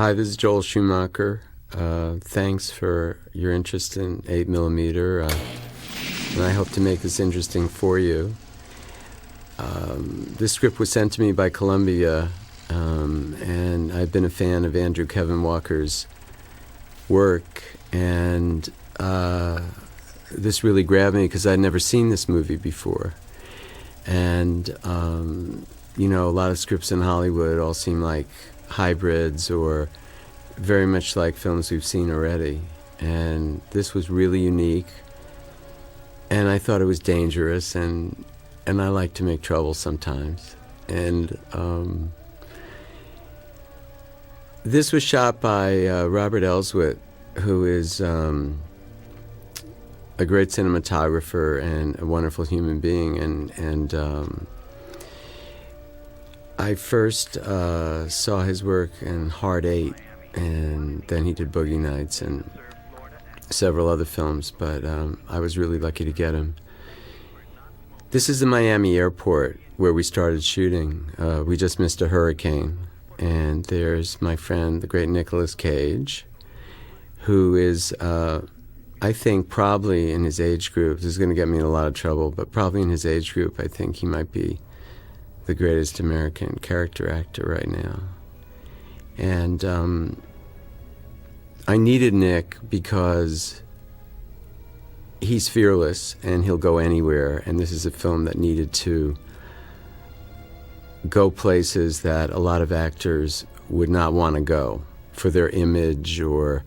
Hi, this is Joel Schumacher. Thanks for your interest in 8mm, and I hope to make this interesting for you. This script was sent to me by Columbia, and I've been a fan of Andrew Kevin Walker's work, and this really grabbed me because I'd never seen this movie before. And, a lot of scripts in Hollywood all seem like hybrids or very much like films we've seen already. And this was really unique, and I thought it was dangerous, and I like to make trouble sometimes. And this was shot by Robert Elswit, who is a great cinematographer and a wonderful human being. And I first saw his work in Hard Eight, and then he did Boogie Nights and several other films, but I was really lucky to get him. This is the Miami airport where we started shooting. We just missed a hurricane, and there's my friend, the great Nicolas Cage, who is, I think, probably in his age group, this is going to get me in a lot of trouble, but probably in his age group, I think he might be the greatest American character actor right now. And I needed Nick because he's fearless and he'll go anywhere, and this is a film that needed to go places that a lot of actors would not want to go for their image, or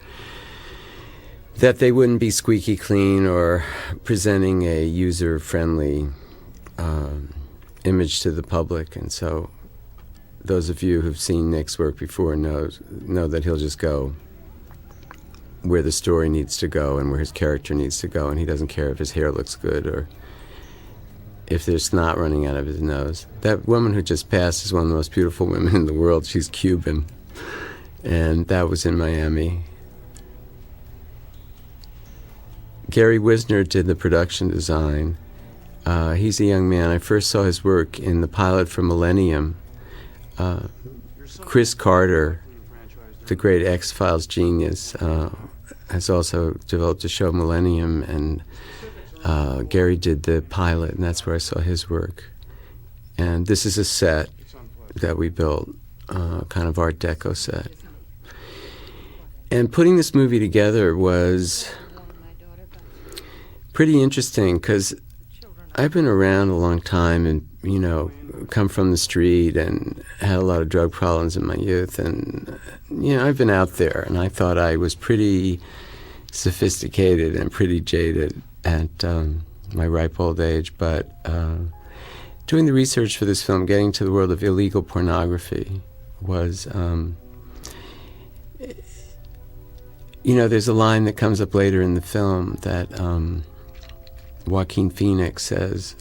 that they wouldn't be squeaky clean or presenting a user-friendly image to the public. And so those of you who've seen Nick's work before know that he'll just go where the story needs to go and where his character needs to go, and he doesn't care if his hair looks good or if there's snot running out of his nose. That woman who just passed is one of the most beautiful women in the world. She's Cuban, and that was in Miami. Gary Wisner did the production design. He's a young man. I first saw his work in the pilot for Millennium. Chris Carter, the great X-Files genius, has also developed the show Millennium, and Gary did the pilot, and that's where I saw his work. And this is a set that we built, kind of Art Deco set. And putting this movie together was pretty interesting because I've been around a long time and, come from the street and had a lot of drug problems in my youth. And, I've been out there, and I thought I was pretty sophisticated and pretty jaded at my ripe old age. But doing the research for this film, getting to the world of illegal pornography was, there's a line that comes up later in the film that Joaquin Phoenix says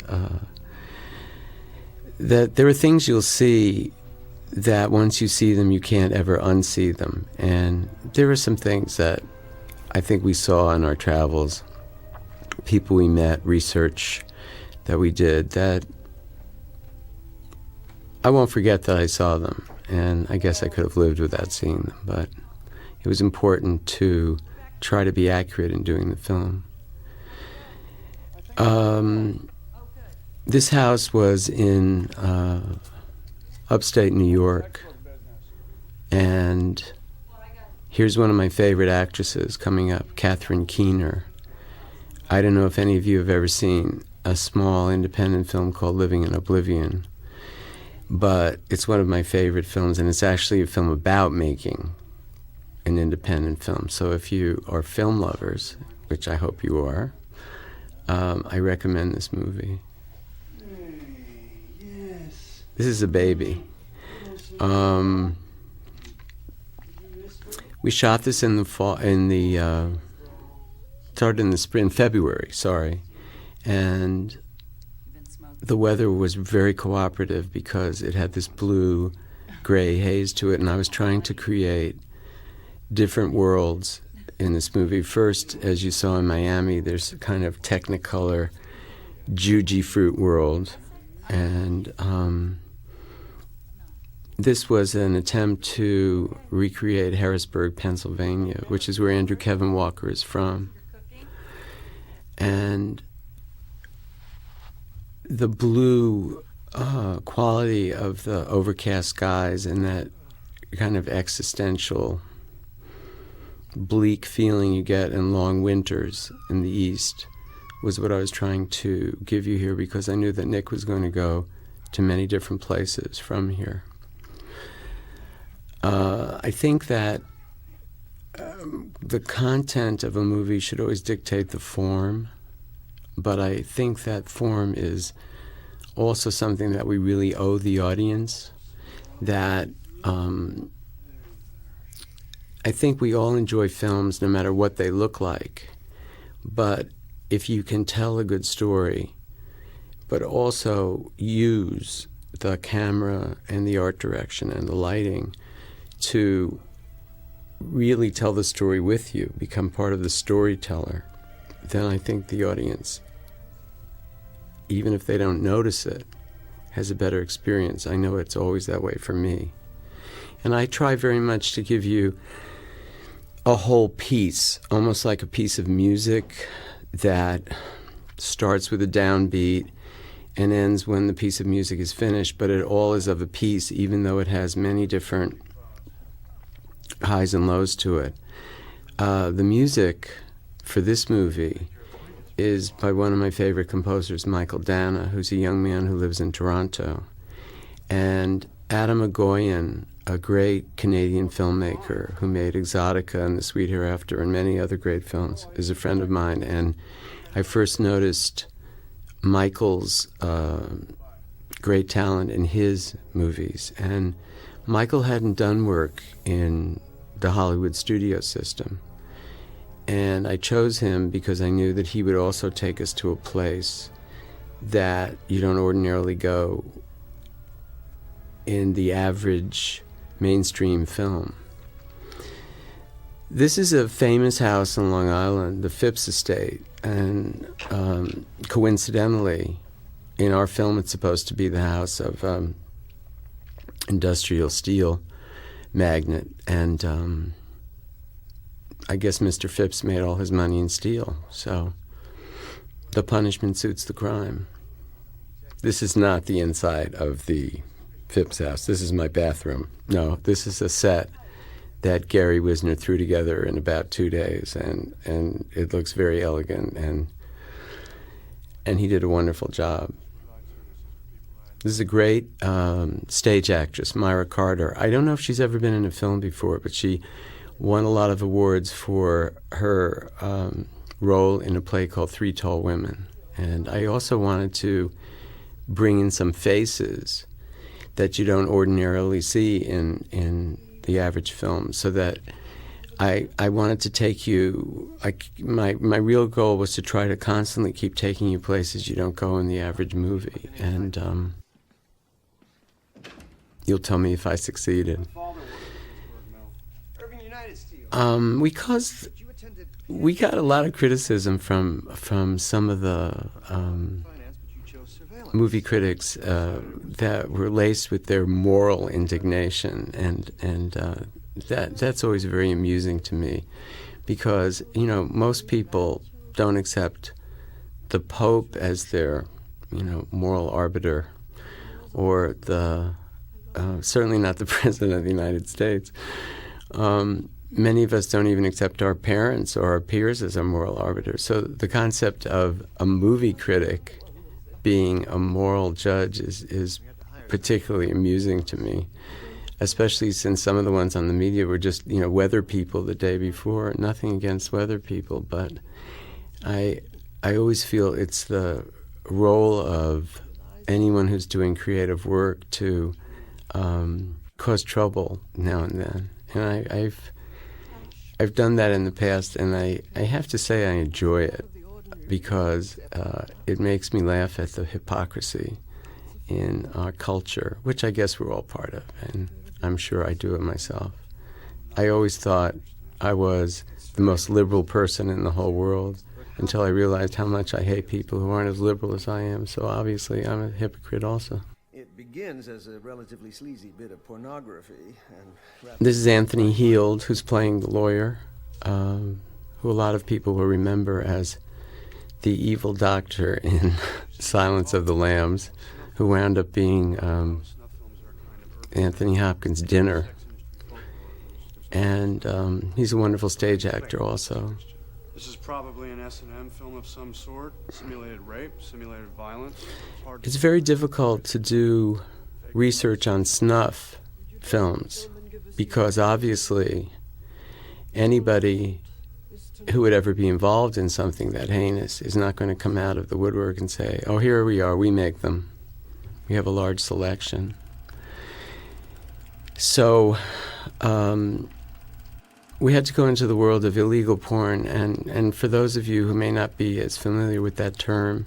that there are things you'll see that once you see them, you can't ever unsee them. And there are some things that I think we saw in our travels, people we met, research that we did, that I won't forget that I saw them. And I guess I could have lived without seeing them, but it was important to try to be accurate in doing the film. This house was in upstate New York, and here's one of my favorite actresses coming up, Catherine Keener. I don't know if any of you have ever seen a small independent film called Living in Oblivion, but it's one of my favorite films, and it's actually a film about making an independent film. So if you are film lovers, which I hope you are, I recommend this movie. This is a baby. We shot this in the fall, started in the spring, February, and the weather was very cooperative because it had this blue-gray haze to it, and I was trying to create different worlds in this movie. First, as you saw in Miami, there's a kind of Technicolor Juji fruit world, and this was an attempt to recreate Harrisburg, Pennsylvania, which is where Andrew Kevin Walker is from. And the blue quality of the overcast skies and that kind of existential, bleak feeling you get in long winters in the East was what I was trying to give you here, because I knew that Nick was going to go to many different places from here. I think that the content of a movie should always dictate the form, but I think that form is also something that we really owe the audience, that I think we all enjoy films no matter what they look like, but if you can tell a good story, but also use the camera and the art direction and the lighting to really tell the story with you, become part of the storyteller, then I think the audience, even if they don't notice it, has a better experience. I know it's always that way for me. And I try very much to give you a whole piece, almost like a piece of music that starts with a downbeat and ends when the piece of music is finished, but it all is of a piece, even though it has many different highs and lows to it. The music for this movie is by one of my favorite composers, Michael Dana, who's a young man who lives in Toronto. And Adam Agoyan, a great Canadian filmmaker who made Exotica and The Sweet Hereafter and many other great films, is a friend of mine. And I first noticed Michael's great talent in his movies. And Michael hadn't done work in the Hollywood studio system. And I chose him because I knew that he would also take us to a place that you don't ordinarily go in the average mainstream film. This is a famous house in Long Island, the Phipps Estate, and coincidentally, in our film it's supposed to be the house of industrial steel magnate, and I guess Mr. Phipps made all his money in steel, so the punishment suits the crime. This is not the inside of the Phipps house. This is my bathroom. No, this is a set that Gary Wisner threw together in about 2 days, and it looks very elegant, and he did a wonderful job. This is a great stage actress, Myra Carter. I don't know if she's ever been in a film before, but she won a lot of awards for her role in a play called Three Tall Women. And I also wanted to bring in some faces that you don't ordinarily see in the average film, so that I wanted to take you, my real goal was to try to constantly keep taking you places you don't go in the average movie. And you'll tell me if I succeeded. Because we got a lot of criticism from some of the movie critics that were laced with their moral indignation, and that's always very amusing to me, because most people don't accept the Pope as their moral arbiter, or the certainly not the President of the United States. Many of us don't even accept our parents or our peers as our moral arbiters. So the concept of a movie critic being a moral judge is particularly amusing to me, especially since some of the ones on the media were just weather people the day before. Nothing against weather people, but I always feel it's the role of anyone who's doing creative work to cause trouble now and then. And I've done that in the past, and I have to say I enjoy it, because it makes me laugh at the hypocrisy in our culture, which I guess we're all part of, and I'm sure I do it myself. I always thought I was the most liberal person in the whole world, until I realized how much I hate people who aren't as liberal as I am, so obviously I'm a hypocrite also. begins as a relatively sleazy bit of pornography. This is Anthony Heald, who's playing the lawyer, who a lot of people will remember as the evil doctor in Silence of the Lambs, who wound up being Anthony Hopkins' dinner. And he's a wonderful stage actor also. This is probably an S&M film of some sort, simulated rape, simulated violence. It's very difficult to do research on snuff films because obviously anybody who would ever be involved in something that heinous is not going to come out of the woodwork and say, oh, here we are, we make them. We have a large selection. So we had to go into the world of illegal porn, and for those of you who may not be as familiar with that term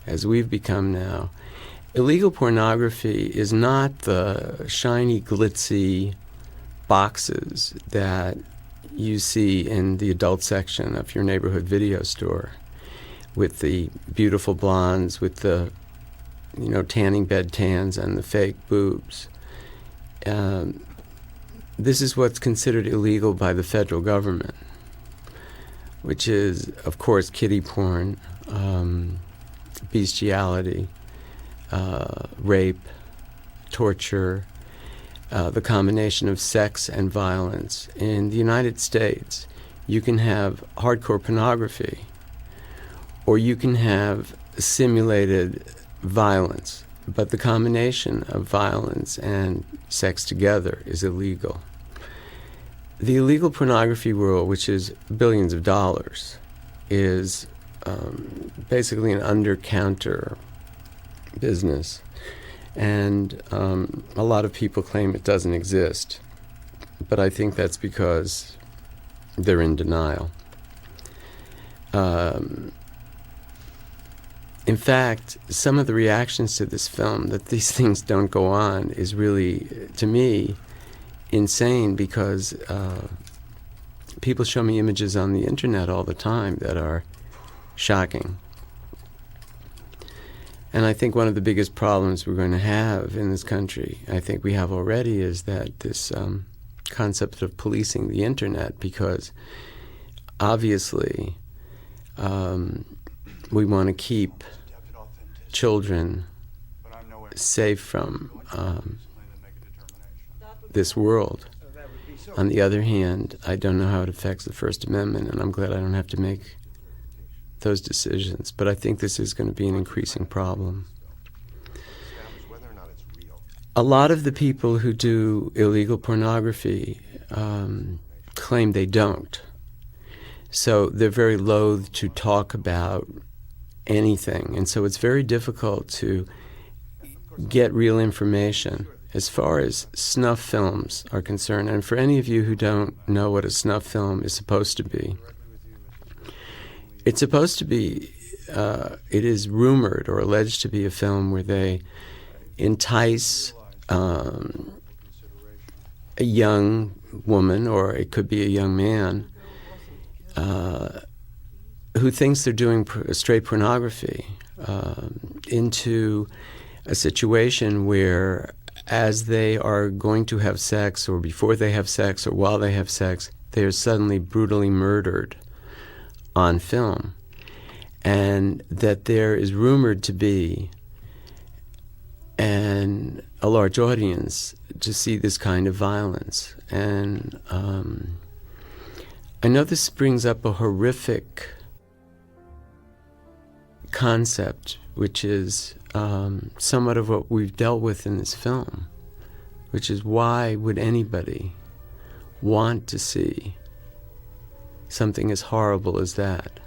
as we've become now, illegal pornography is not the shiny, glitzy boxes that you see in the adult section of your neighborhood video store with the beautiful blondes, with the, tanning bed tans and the fake boobs. This is what's considered illegal by the federal government, which is, of course, kiddie porn, bestiality, rape, torture, the combination of sex and violence. In the United States, you can have hardcore pornography, or you can have simulated violence. But the combination of violence and sex together is illegal. The illegal pornography world, which is billions of dollars, is basically an under-counter business. And a lot of people claim it doesn't exist. But I think that's because they're in denial. In fact, some of the reactions to this film, that these things don't go on, is really, to me, insane, because people show me images on the internet all the time that are shocking. And I think one of the biggest problems we're going to have in this country, I think we have already, is that this concept of policing the internet, because obviously we want to keep children safe from this world. On the other hand, I don't know how it affects the First Amendment, and I'm glad I don't have to make those decisions. But I think this is going to be an increasing problem. A lot of the people who do illegal pornography claim they don't. So they're very loath to talk about anything. And so it's very difficult to get real information as far as snuff films are concerned. And for any of you who don't know what a snuff film is supposed to be, it's supposed to be, it is rumored or alleged to be a film where they entice a young woman, or it could be a young man, who thinks they're doing straight pornography, into a situation where, as they are going to have sex, or before they have sex, or while they have sex, they are suddenly brutally murdered on film. And that there is rumored to be a large audience to see this kind of violence. And I know this brings up a horrific concept, which is somewhat of what we've dealt with in this film, which is, why would anybody want to see something as horrible as that?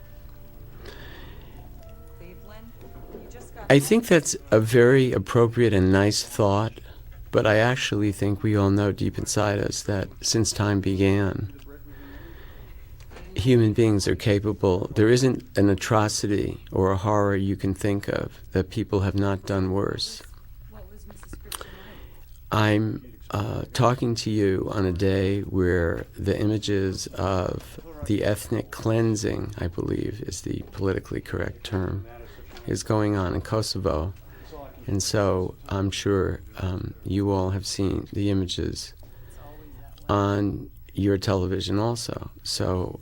I think that's a very appropriate and nice thought, but I actually think we all know deep inside us that since time began, human beings are capable. There isn't an atrocity or a horror you can think of that people have not done worse. I'm talking to you on a day where the images of the ethnic cleansing, I believe is the politically correct term, is going on in Kosovo. And so I'm sure you all have seen the images on your television also. So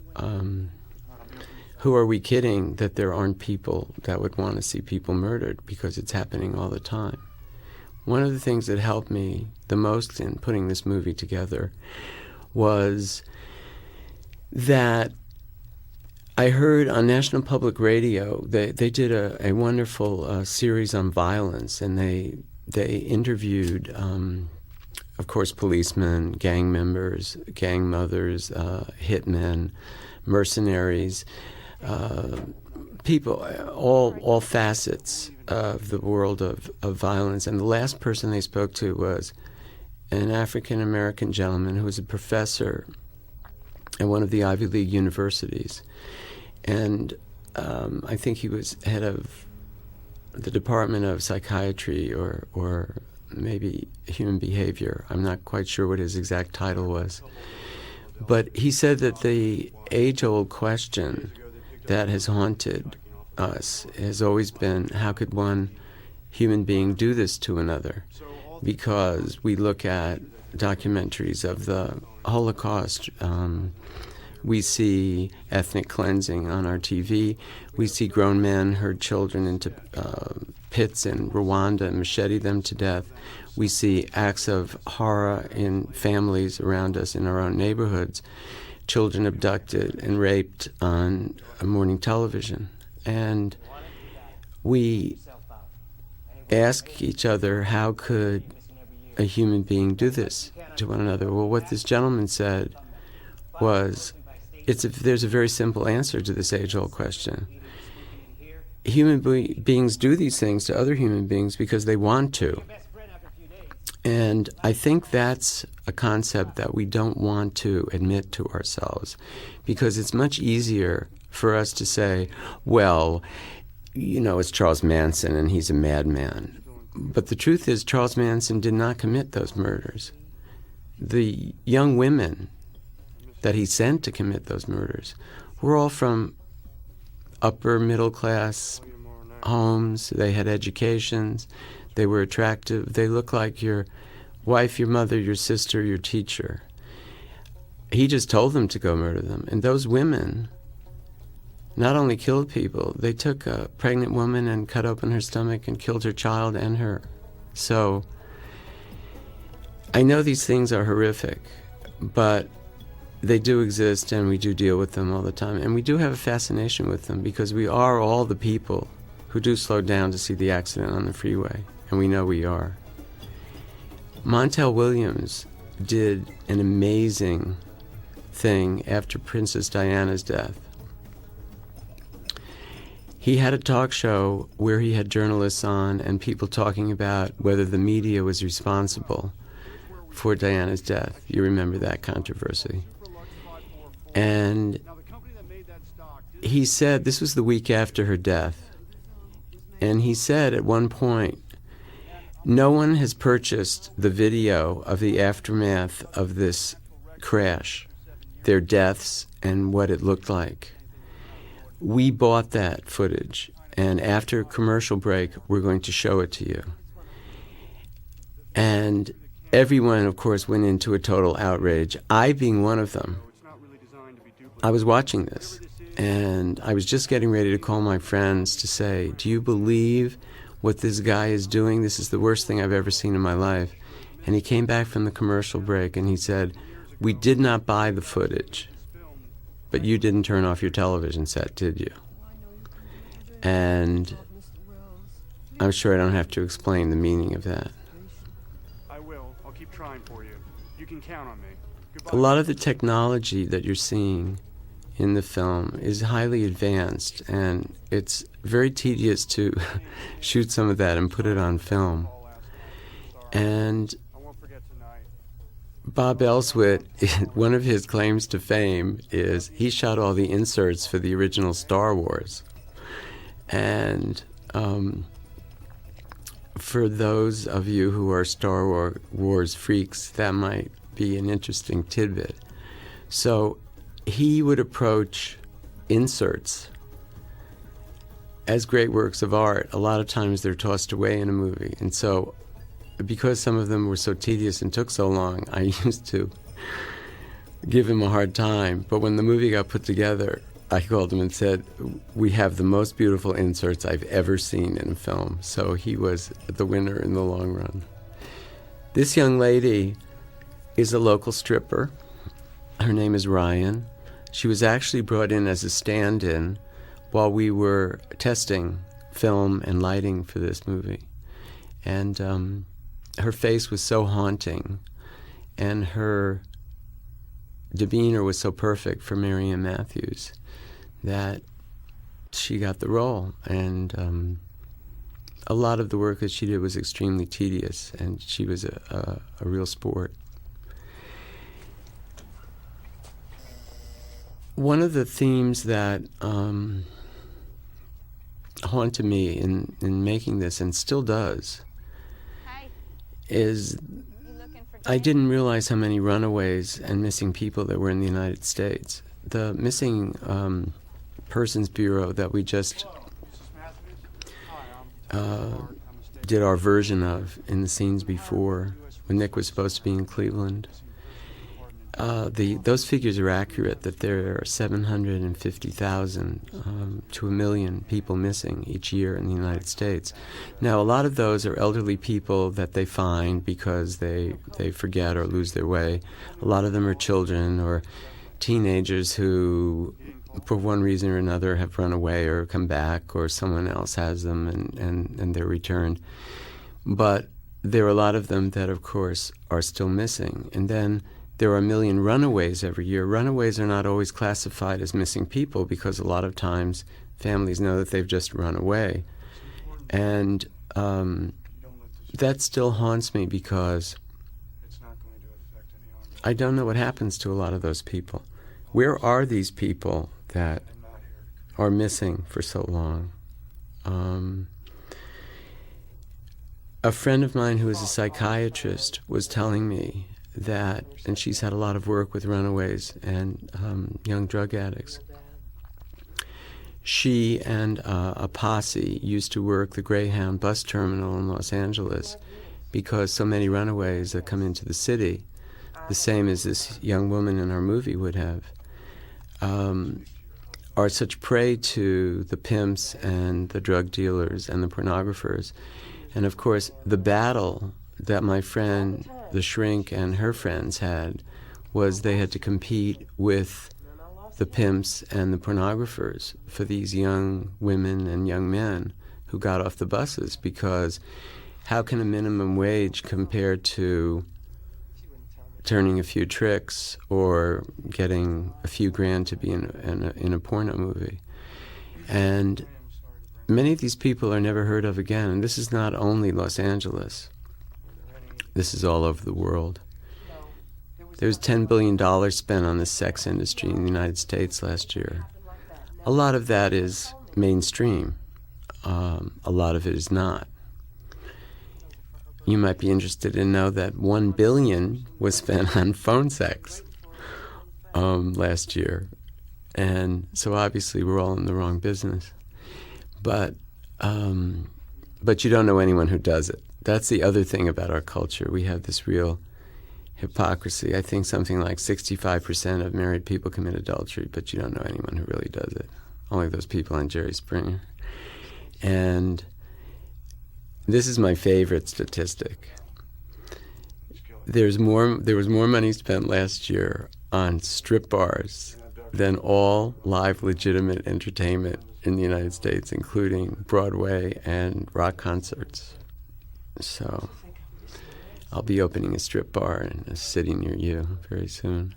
who are we kidding that there aren't people that would want to see people murdered, because it's happening all the time. One of the things that helped me the most in putting this movie together was that I heard on National Public Radio, they did a wonderful series on violence, and they interviewed, of course, policemen, gang members, gang mothers, hitmen, mercenaries, people, all facets of the world of violence. And the last person they spoke to was an African-American gentleman who was a professor at one of the Ivy League universities. And I think he was head of the Department of Psychiatry or maybe Human Behavior. I'm not quite sure what his exact title was. But he said that the age-old question that has haunted us has always been, how could one human being do this to another? Because we look at documentaries of the Holocaust, we see ethnic cleansing on our TV. We see grown men herd children into pits in Rwanda and machete them to death. We see acts of horror in families around us in our own neighborhoods, children abducted and raped on morning television. And we ask each other, how could a human being do this to one another? Well, what this gentleman said was, there's a very simple answer to this age-old question. Human beings do these things to other human beings because they want to. And I think that's a concept that we don't want to admit to ourselves, because it's much easier for us to say, well, you know, it's Charles Manson and he's a madman. But the truth is, Charles Manson did not commit those murders. The young women that he sent to commit those murders were all from upper middle class homes. They had educations. They were attractive. They looked like your wife, your mother, your sister, your teacher. He just told them to go murder them. And those women not only killed people, they took a pregnant woman and cut open her stomach and killed her child and her. So I know these things are horrific, but they do exist, and we do deal with them all the time. And we do have a fascination with them, because we are all the people who do slow down to see the accident on the freeway, and we know we are. Montel Williams did an amazing thing after Princess Diana's death. He had a talk show where he had journalists on and people talking about whether the media was responsible for Diana's death. You remember that controversy. And he said, this was the week after her death, and he said at one point, no one has purchased the video of the aftermath of this crash, their deaths and what it looked like. We bought that footage, and after a commercial break, we're going to show it to you. And everyone, of course, went into a total outrage, I being one of them. I was watching this, and I was just getting ready to call my friends to say, do you believe what this guy is doing? This is the worst thing I've ever seen in my life. And he came back from the commercial break, and he said, we did not buy the footage, but you didn't turn off your television set, did you? And I'm sure I don't have to explain the meaning of that. I will. I'll keep trying for you. You can count on me. Goodbye. A lot of the technology that you're seeing in the film is highly advanced, and it's very tedious to shoot some of that and put it on film. And I won't forget tonight. Bob Elswit, one of his claims to fame is he shot all the inserts for the original Star Wars. And for those of you who are Star Wars freaks, that might be an interesting tidbit. So he would approach inserts as great works of art, a lot of times they're tossed away in a movie. And so, because some of them were so tedious and took so long, I used to give him a hard time. But when the movie got put together, I called him and said, "We have the most beautiful inserts I've ever seen in a film." So he was the winner in the long run. This young lady is a local stripper. Her name is Ryan. She was actually brought in as a stand-in while we were testing film and lighting for this movie. And her face was so haunting, and her demeanor was so perfect for Miriam Matthews that she got the role. And a lot of the work that she did was extremely tedious, and she was a real sport. One of the themes that haunted me in making this, and still does, is I didn't realize how many runaways and missing people there were in the United States. The Missing Persons Bureau that we just did our version of in the scenes before, when Nick was supposed to be in Cleveland, those figures are accurate, that there are 750,000 to 1 million people missing each year in the United States. Now, a lot of those are elderly people that they find because they forget or lose their way. A lot of them are children or teenagers who, for one reason or another, have run away or come back, or someone else has them and they're returned. But there are a lot of them that, of course, are still missing. And then there are 1 million runaways every year. Runaways are not always classified as missing people because a lot of times families know that they've just run away. And that still haunts me because I don't know what happens to a lot of those people. Where are these people that are missing for so long? A friend of mine who is a psychiatrist was telling me that, and she's had a lot of work with runaways and young drug addicts. She and a posse used to work the Greyhound bus terminal in Los Angeles because so many runaways that come into the city, the same as this young woman in our movie would have, are such prey to the pimps and the drug dealers and the pornographers. And of course, the battle that my friend, the shrink, and her friends had was they had to compete with the pimps and the pornographers for these young women and young men who got off the buses, because how can a minimum wage compare to turning a few tricks or getting a few grand to be in a porno movie? And many of these people are never heard of again. And this is not only Los Angeles. This is all over the world. There was $10 billion spent on the sex industry in the United States last year. A lot of that is mainstream. A lot of it is not. You might be interested to know that $1 billion was spent on phone sex last year. And so obviously we're all in the wrong business. But you don't know anyone who does it. That's the other thing about our culture. We have this real hypocrisy. I think something like 65% of married people commit adultery, but you don't know anyone who really does it. Only those people on Jerry Springer. And this is my favorite statistic. There was more money spent last year on strip bars than all live legitimate entertainment in the United States, including Broadway and rock concerts. So I'll be opening a strip bar in a city near you very soon.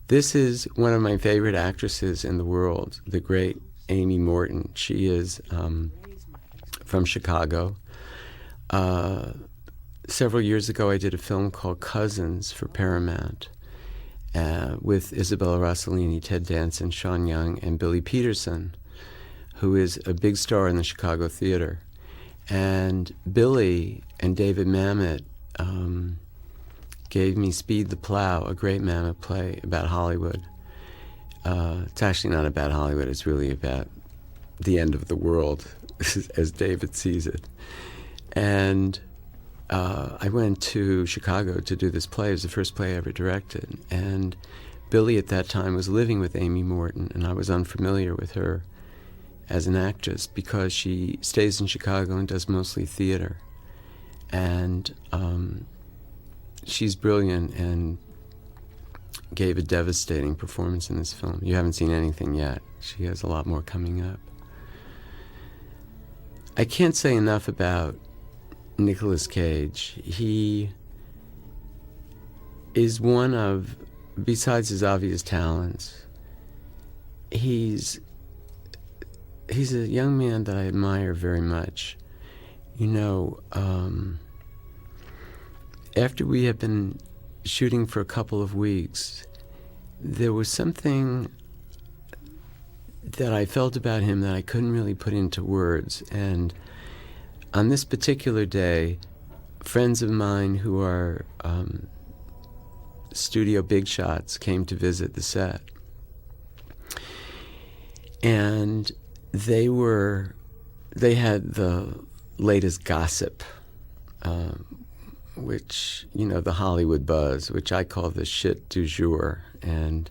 This is one of my favorite actresses in the world, the great Amy Morton. She is from Chicago. Several years ago, I did a film called Cousins for Paramount with Isabella Rossellini, Ted Danson, Sean Young, and Billy Peterson, who is a big star in the Chicago theater. And Billy and David Mamet gave me Speed the Plow, a great Mamet play about Hollywood. It's actually not about Hollywood. It's really about the end of the world, as David sees it. And I went to Chicago to do this play. It was the first play I ever directed. And Billy at that time was living with Amy Morton, and I was unfamiliar with her as an actress because she stays in Chicago and does mostly theater. And she's brilliant and gave a devastating performance in this film. You haven't seen anything yet. She has a lot more coming up. I can't say enough about Nicolas Cage. He is one of, besides his obvious talents, he's a young man that I admire very much. You know, after we had been shooting for a couple of weeks, there was something that I felt about him that I couldn't really put into words. And on this particular day, friends of mine who are studio big shots came to visit the set. And they had the latest gossip, which, you know, the Hollywood buzz, which I call the shit du jour. And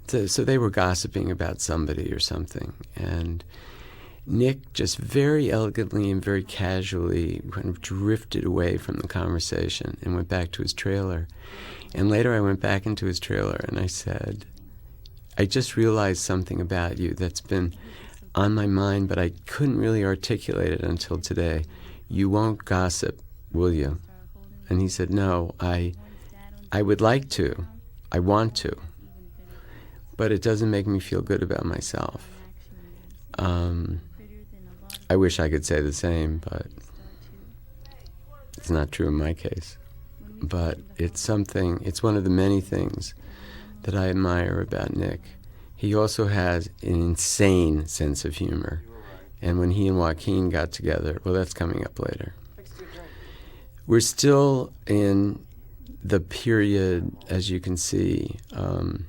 so they were gossiping about somebody or something. And Nick just very elegantly and very casually kind of drifted away from the conversation and went back to his trailer. And later I went back into his trailer and I said, I just realized something about you that's been on my mind, but I couldn't really articulate it until today. You won't gossip, will you? And he said, no, I would like to. I want to. But it doesn't make me feel good about myself. I wish I could say the same, but it's not true in my case. But it's one of the many things that I admire about Nick. He also has an insane sense of humor. And when he and Joaquin got together, well, that's coming up later. We're still in the period, as you can see, We'll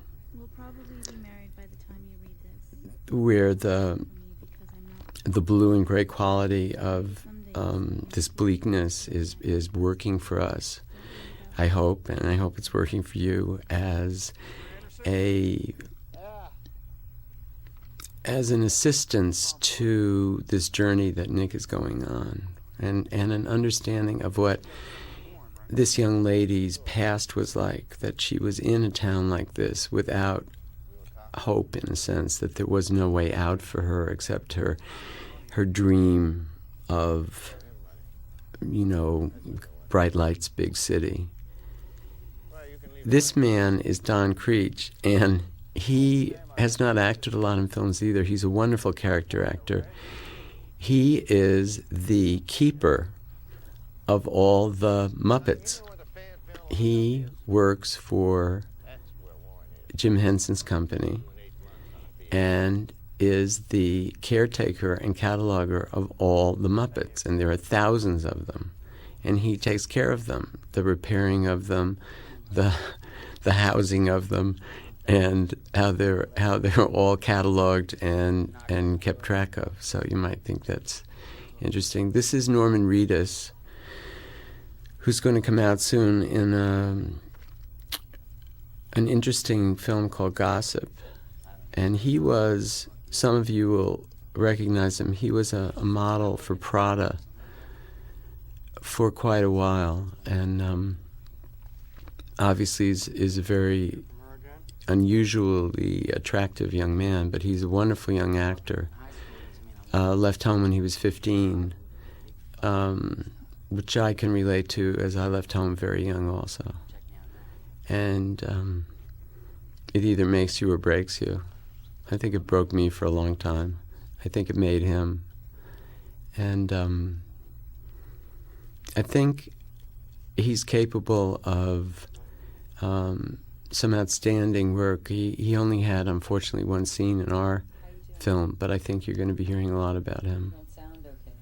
probably be married by the time you read this. where the blue and gray quality of this bleakness is working for us. I hope, and I hope it's working for you as an assistance to this journey that Nick is going on, and an understanding of what this young lady's past was like, that she was in a town like this without hope, in a sense, that there was no way out for her except her dream of, you know, bright lights, big city. This man is Don Creech, and he has not acted a lot in films either. He's a wonderful character actor. He is the keeper of all the Muppets. He works for Jim Henson's company and is the caretaker and cataloger of all the Muppets, and there are thousands of them. And he takes care of them, the repairing of them, the housing of them, and how they're all cataloged and kept track of. So you might think that's interesting. This is Norman Reedus, who's going to come out soon in an interesting film called Gossip. And he was, some of you will recognize him, he was a model for Prada for quite a while, and obviously is a very unusually attractive young man, but he's a wonderful young actor. Left home when he was 15, which I can relate to, as I left home very young also. And it either makes you or breaks you. I think it broke me for a long time. I think it made him. And I think he's capable of some outstanding work. He only had, unfortunately, one scene in our film, but I think you're going to be hearing a lot about him. Don't sound okay.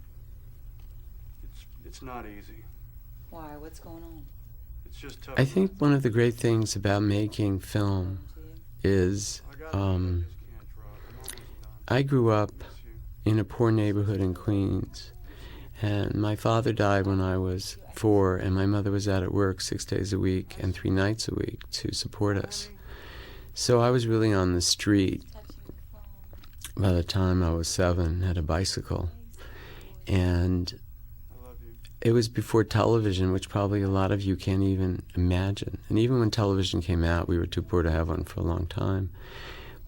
It's not easy. Why? What's going on? It's just tough. I think one of the great things about making film is I got it. I just can't drop. I'm almost done. I grew up Miss in a poor neighborhood in Queens. And my father died when I was 4, and my mother was out at work 6 days a week and 3 nights a week to support us. So I was really on the street by the time I was 7, had a bicycle. And I love you. it was before television, which probably a lot of you can't even imagine. And even when television came out, we were too poor to have one for a long time.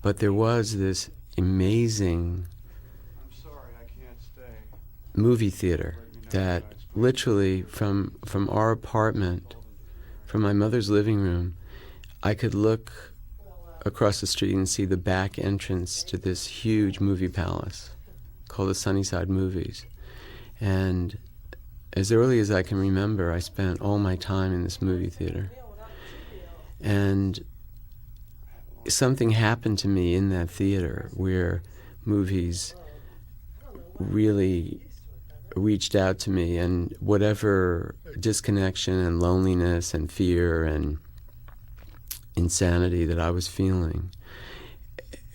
But there was this amazing I'm sorry, I can't stay. movie theater that literally from our apartment, from my mother's living room, I could look across the street and see the back entrance to this huge movie palace called the Sunnyside Movies. And as early as I can remember, I spent all my time in this movie theater. And something happened to me in that theater where movies really reached out to me, and whatever disconnection and loneliness and fear and insanity that I was feeling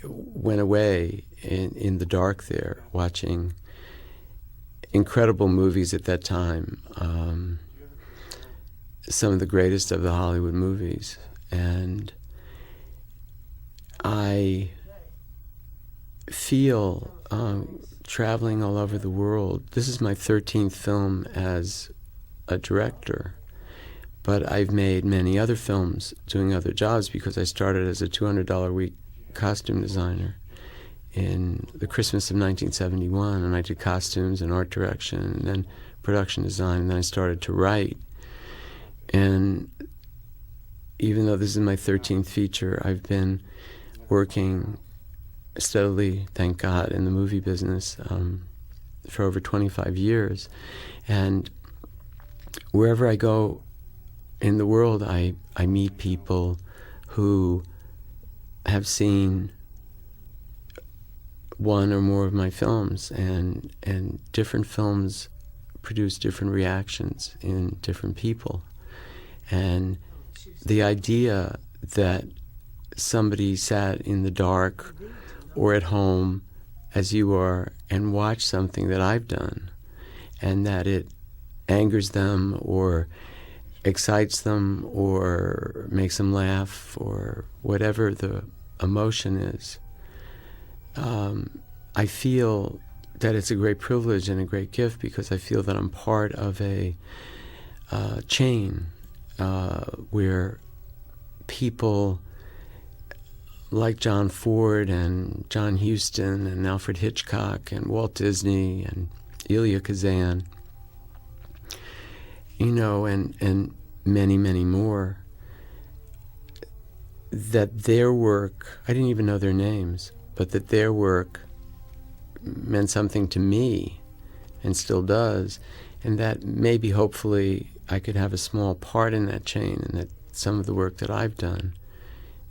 went away in the dark there, watching incredible movies at that time, some of the greatest of the Hollywood movies. And I feel traveling all over the world. This is my 13th film as a director, but I've made many other films doing other jobs because I started as a $200 a week costume designer in the Christmas of 1971, and I did costumes and art direction and then production design, and then I started to write. And even though this is my 13th feature, I've been working steadily, thank God, in the movie business for over 25 years. And wherever I go in the world, I meet people who have seen one or more of my films, and different films produce different reactions in different people. And the idea that somebody sat in the dark or at home as you are and watched something that I've done, and that it angers them or excites them or makes them laugh or whatever the emotion is, I feel that it's a great privilege and a great gift, because I feel that I'm part of a chain where people like John Ford and John Huston and Alfred Hitchcock and Walt Disney and Elia Kazan, and many, many more, that their work, I didn't even know their names, but that their work meant something to me and still does, and that maybe, hopefully, I could have a small part in that chain, and that some of the work that I've done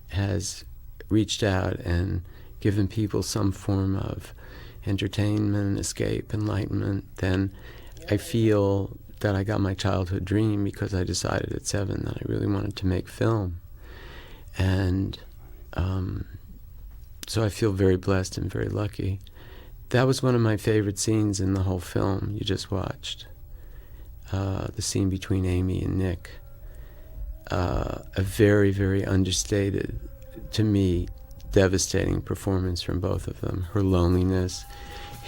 has reached out and given people some form of entertainment, escape, enlightenment. Then I feel that I got my childhood dream, because I decided at 7 that I really wanted to make film. And so I feel very blessed and very lucky. That was one of my favorite scenes in the whole film you just watched, the scene between Amy and Nick. A very, very understated, to me, devastating performance from both of them. Her loneliness,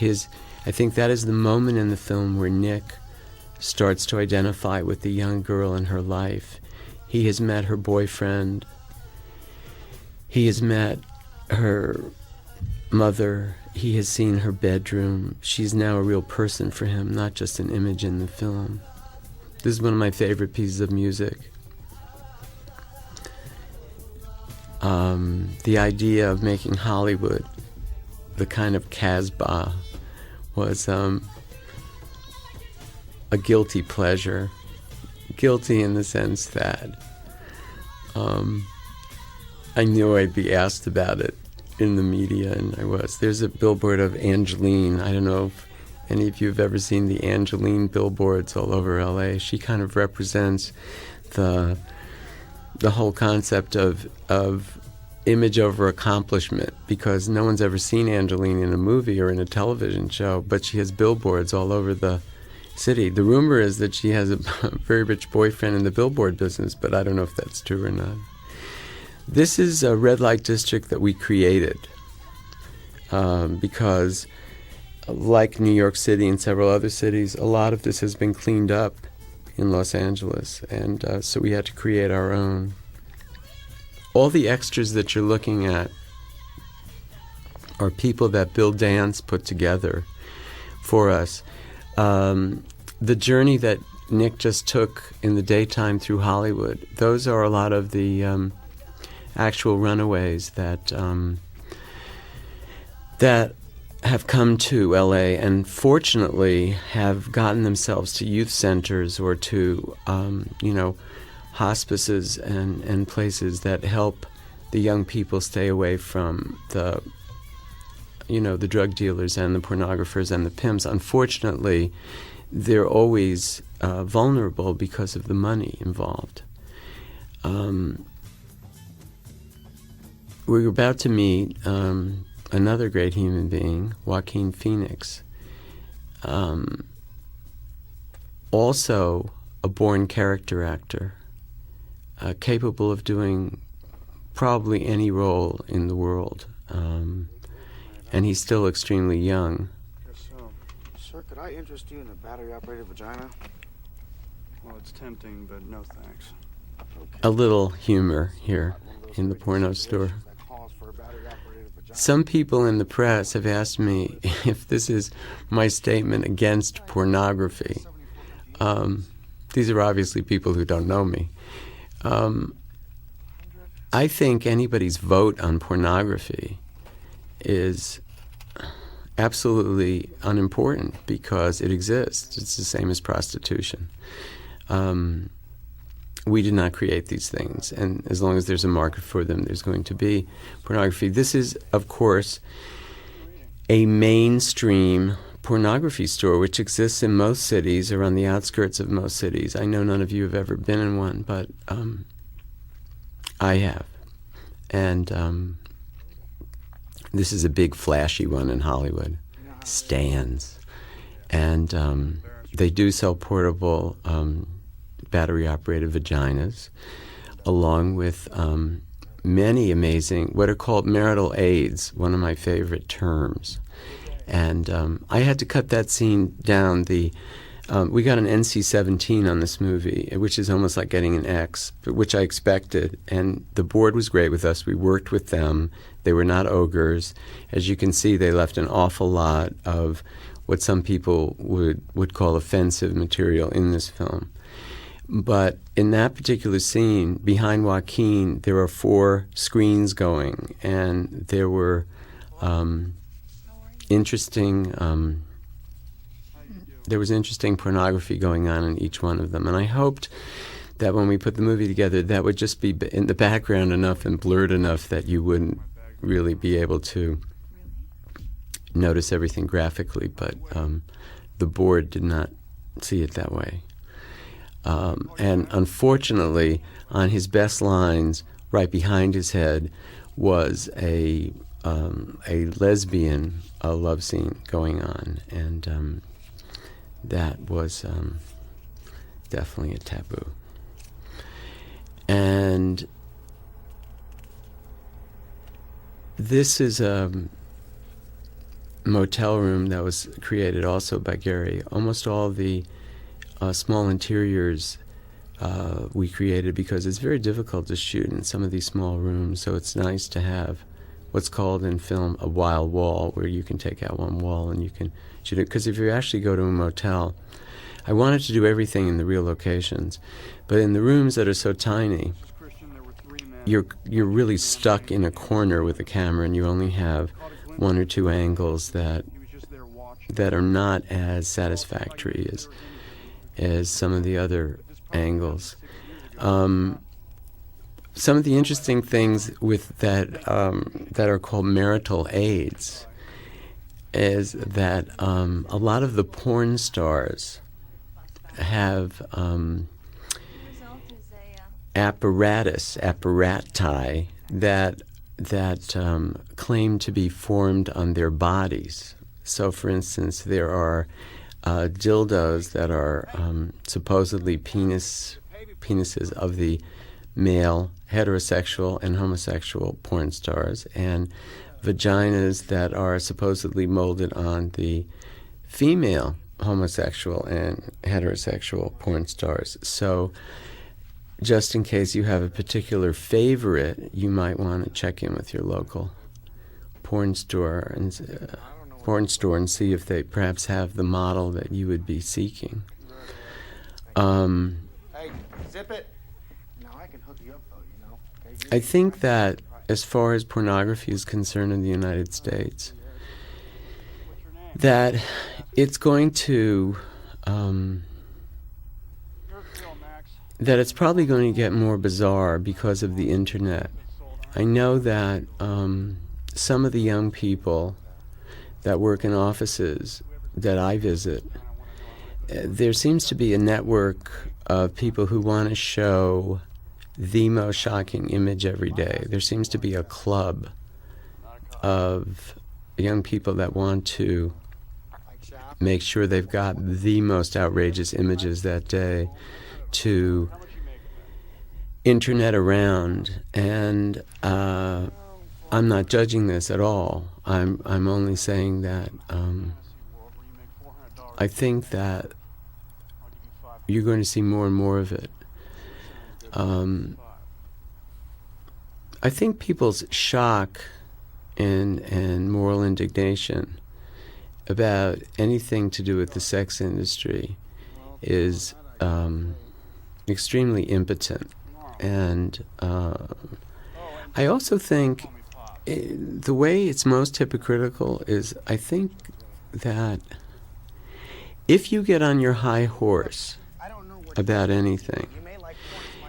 I think that is the moment in the film where Nick starts to identify with the young girl in her life. He has met her boyfriend. He has met her mother. He has seen her bedroom. She's now a real person for him, not just an image in the film. This is one of my favorite pieces of music. The idea of making Hollywood the kind of Casbah was a guilty pleasure. Guilty in the sense that I knew I'd be asked about it in the media, and I was. There's a billboard of Angeline. I don't know if any of you have ever seen the Angeline billboards all over LA. She kind of represents the whole concept of image over accomplishment, because no one's ever seen Angelina in a movie or in a television show, but she has billboards all over the city. The rumor is that she has a very rich boyfriend in the billboard business, but I don't know if that's true or not. This is a red light district that we created because, like New York City and several other cities, a lot of this has been cleaned up in Los Angeles, and so we had to create our own. All the extras that you're looking at are people that Bill Dance put together for us. The journey that Nick just took in the daytime through Hollywood, those are a lot of the actual runaways that have come to LA and fortunately have gotten themselves to youth centers or to hospices and places that help the young people stay away from the drug dealers and the pornographers and the pimps. Unfortunately, they're always vulnerable because of the money involved. We're about to meet another great human being, Joaquin Phoenix. Also a born character actor. Capable of doing probably any role in the world. And he's still extremely young. Guess so. Sir, could I interest you in a battery-operated vagina? Well, it's tempting, but no thanks. Okay. A little humor here in the porno store. That calls for a battery-operated vagina. Some people in the press have asked me if this is my statement against pornography. These are obviously people who don't know me. I think anybody's vote on pornography is absolutely unimportant because it exists. It's the same as prostitution. We did not create these things, and as long as there's a market for them, there's going to be pornography. This is, of course, a mainstream pornography store which exists in most cities or on the outskirts of most cities. I know none of you have ever been in one, but I have. And this is a big flashy one in Hollywood. Stans. And they do sell portable battery-operated vaginas, along with many amazing, what are called marital aids, one of my favorite terms. And I had to cut that scene down. We got an NC-17 on this movie, which is almost like getting an X, which I expected. And the board was great with us. We worked with them. They were not ogres. As you can see, they left an awful lot of what some people would call offensive material in this film. But in that particular scene, behind Joaquin, there are 4 screens going, and there were there was interesting pornography going on in each one of them. And I hoped that when we put the movie together, that would just be in the background enough and blurred enough that you wouldn't really be able to notice everything graphically. But the board did not see it that way. And unfortunately, on his best lines, right behind his head, was a lesbian love scene going on, and that was definitely a taboo. And this is a motel room that was created also by Gary. Almost all the small interiors we created because it's very difficult to shoot in some of these small rooms, so it's nice to have what's called in film a wild wall, where you can take out one wall and you can shoot it. Because if you actually go to a motel, I wanted to do everything in the real locations, but in the rooms that are so tiny, you're really stuck in a corner with a camera, and you only have 1 or 2 angles that are not as satisfactory as some of the other angles. Some of the interesting things with that are called marital aids is that a lot of the porn stars have apparati that claim to be formed on their bodies. So, for instance, there are dildos that are supposedly penises of the male heterosexual and homosexual porn stars, and vaginas that are supposedly molded on the female homosexual and heterosexual porn stars. So just in case you have a particular favorite, you might want to check in with your local porn store and see if they perhaps have the model that you would be seeking. Hey, zip it. Now I can hook you up though, you know. Okay, I think that as far as pornography is concerned in the United States, that it's going to, that it's probably going to get more bizarre because of the internet. I know that some of the young people that work in offices that I visit, there seems to be a network of people who want to show the most shocking image every day. There seems to be a club of young people that want to make sure they've got the most outrageous images that day to internet around. And I'm not judging this at all. I'm only saying that I think that you're going to see more and more of it. I think people's shock and moral indignation about anything to do with the sex industry is extremely impotent. And I also think the way it's most hypocritical is, I think that if you get on your high horse about anything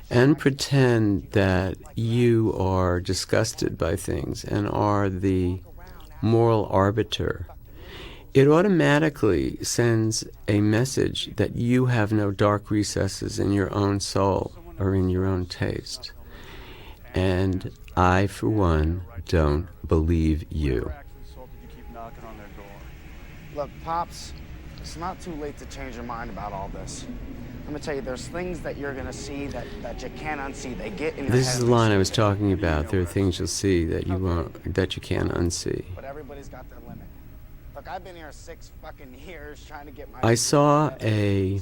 and pretend that you are disgusted by things and are the moral arbiter, it automatically sends a message that you have no dark recesses in your own soul or in your own taste. And I, for one, don't believe you. Look, Pops, it's not too late to change your mind about all this. I'm gonna tell you, there's things that you're gonna see that you can't unsee. They get in your head. This is the line I was talking about. There are things you'll see that you can't unsee. But everybody's got their limit. Look, I've been here 6 fucking years trying to get my... I saw a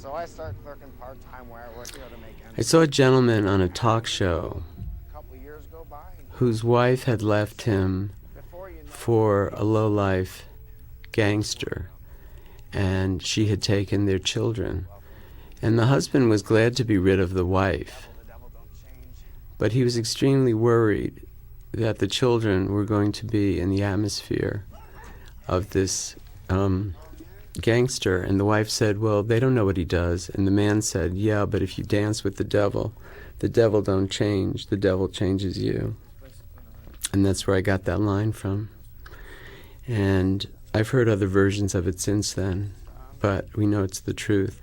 gentleman on a talk show whose wife had left him for a low-life gangster, and she had taken their children. And the husband was glad to be rid of the wife, but he was extremely worried that the children were going to be in the atmosphere of this gangster. And the wife said, well, they don't know what he does. And the man said, yeah, but if you dance with the devil don't change. The devil changes you. And that's where I got that line from. And I've heard other versions of it since then, but we know it's the truth.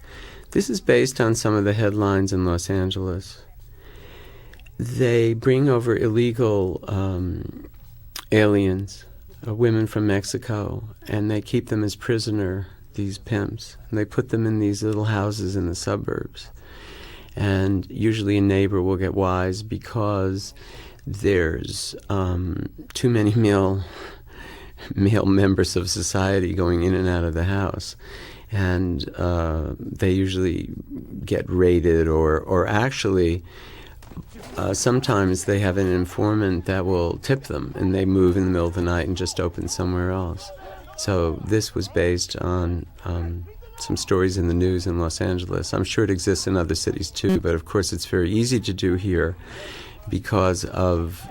This is based on some of the headlines in Los Angeles. They bring over illegal aliens, women from Mexico, and they keep them as prisoner, these pimps. And they put them in these little houses in the suburbs. And usually a neighbor will get wise because there's too many male members of society going in and out of the house. And they usually get raided, or actually sometimes they have an informant that will tip them, and they move in the middle of the night and just open somewhere else. So this was based on some stories in the news in Los Angeles. I'm sure it exists in other cities too, but of course it's very easy to do here because of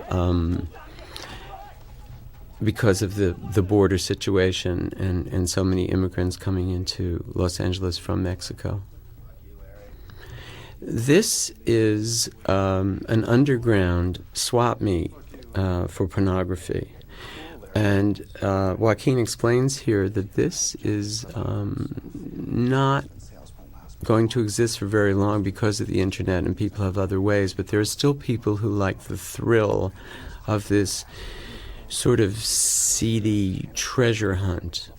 the border situation and so many immigrants coming into Los Angeles from Mexico. This is an underground swap meet for pornography. And Joaquin explains here that this is not going to exist for very long because of the internet and people have other ways, but there are still people who like the thrill of this sort of seedy treasure hunt.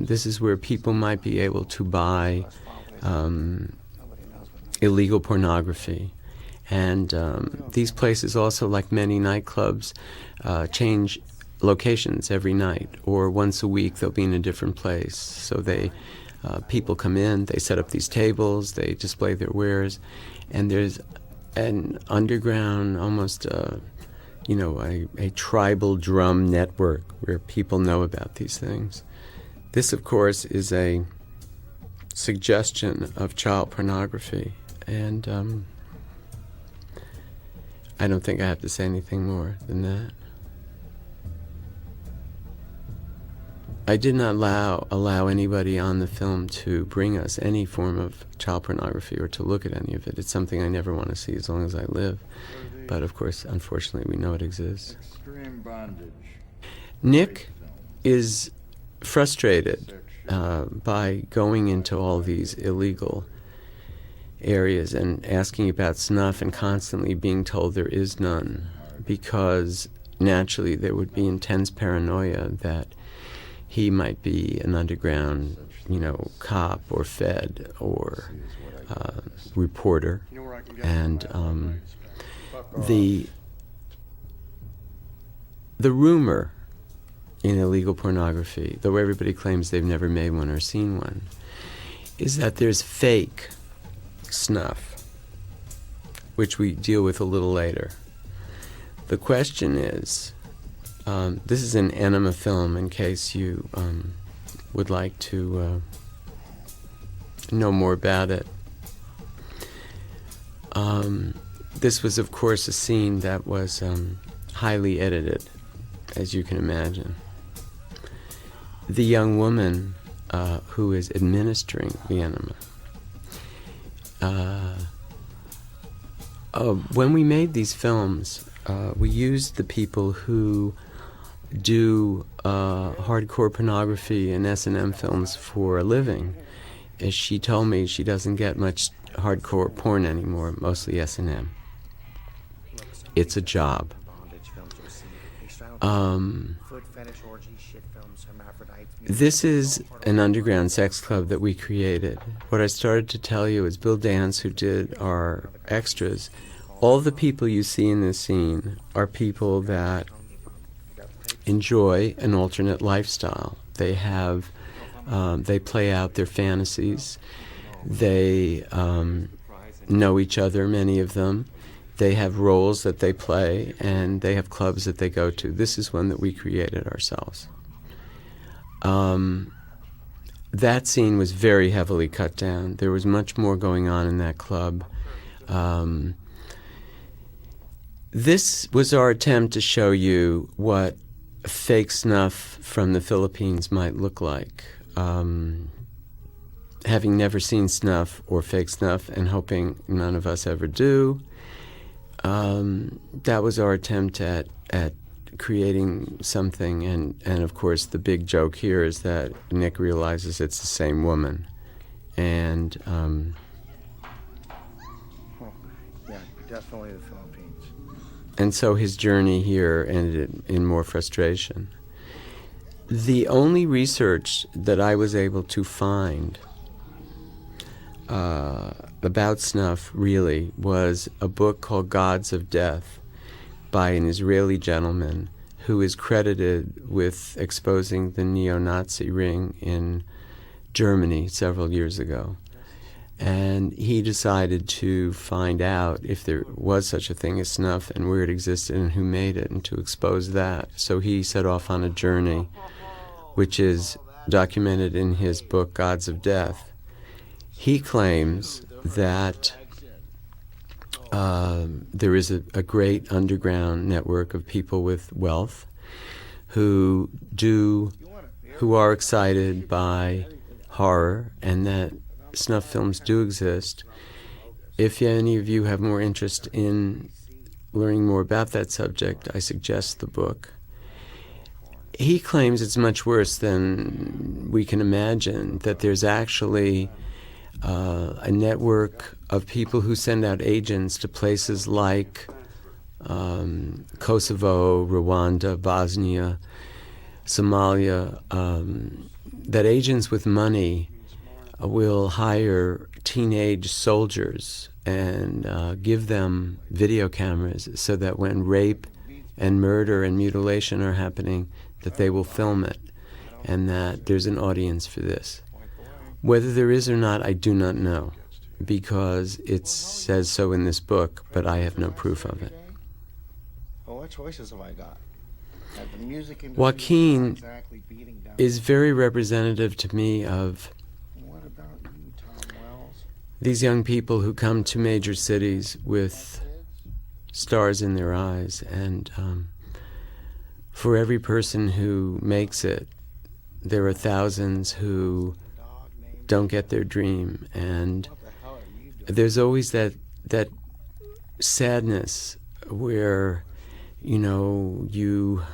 This is where people might be able to buy illegal pornography. And these places also, like many nightclubs, change locations every night, or once a week they'll be in a different place. So people come in, they set up these tables, they display their wares, and there's an underground, almost a tribal drum network where people know about these things. This, of course, is a suggestion of child pornography, and I don't think I have to say anything more than that. I did not allow anybody on the film to bring us any form of child pornography or to look at any of it. It's something I never want to see as long as I live. But of course, unfortunately, we know it exists. Extreme bondage. Nick is frustrated by going into all these illegal areas and asking about snuff and constantly being told there is none, because naturally there would be intense paranoia that he might be an underground, cop or fed or reporter. You know where I can get And my the rumor in illegal pornography, though everybody claims they've never made one or seen one, is that there's fake snuff, which we deal with a little later. The question is, this is an enema film in case you would like to know more about it. This was, of course, a scene that was highly edited, as you can imagine. The young woman who is administering the enema. When we made these films, we used the people who do hardcore pornography and S&M films for a living. As she told me, she doesn't get much hardcore porn anymore, mostly S&M. It's a job. This is an underground sex club that we created. What I started to tell you is Bill Dance, who did our extras. All the people you see in this scene are people that enjoy an alternate lifestyle. They have, they play out their fantasies. They know each other, many of them. They have roles that they play, and they have clubs that they go to. This is one that we created ourselves. That scene was very heavily cut down. There was much more going on in that club. This was our attempt to show you what fake snuff from the Philippines might look like. Having never seen snuff or fake snuff, and hoping none of us ever do, that was our attempt at creating something, and of course the big joke here is that Nick realizes it's the same woman, and Yeah, definitely the Philippines. and so his journey here ended in more frustration. The only research that I was able to find about snuff really was a book called Gods of Death by an Israeli gentleman who is credited with exposing the neo-Nazi ring in Germany several years ago. And he decided to find out if there was such a thing as snuff and where it existed and who made it, and to expose that. So he set off on a journey which is documented in his book Gods of Death. He claims that there is a great underground network of people with wealth who are excited by horror, and that snuff films do exist. If any of you have more interest in learning more about that subject, I suggest the book. He claims it's much worse than we can imagine, that there's actually a network of people who send out agents to places like Kosovo, Rwanda, Bosnia, Somalia, that agents with money will hire teenage soldiers and give them video cameras so that when rape and murder and mutilation are happening, that they will film it, and that there's an audience for this. Whether there is or not, I do not know, because it says so in this book, but I have no proof of it. Well, what choices have I got? The music industry Joaquin is exactly beating down. is very representative to me of What about you, Tom Wells? these young people who come to major cities with stars in their eyes, and for every person who makes it, there are thousands who don't get their dream, and there's always that sadness where, you know, you're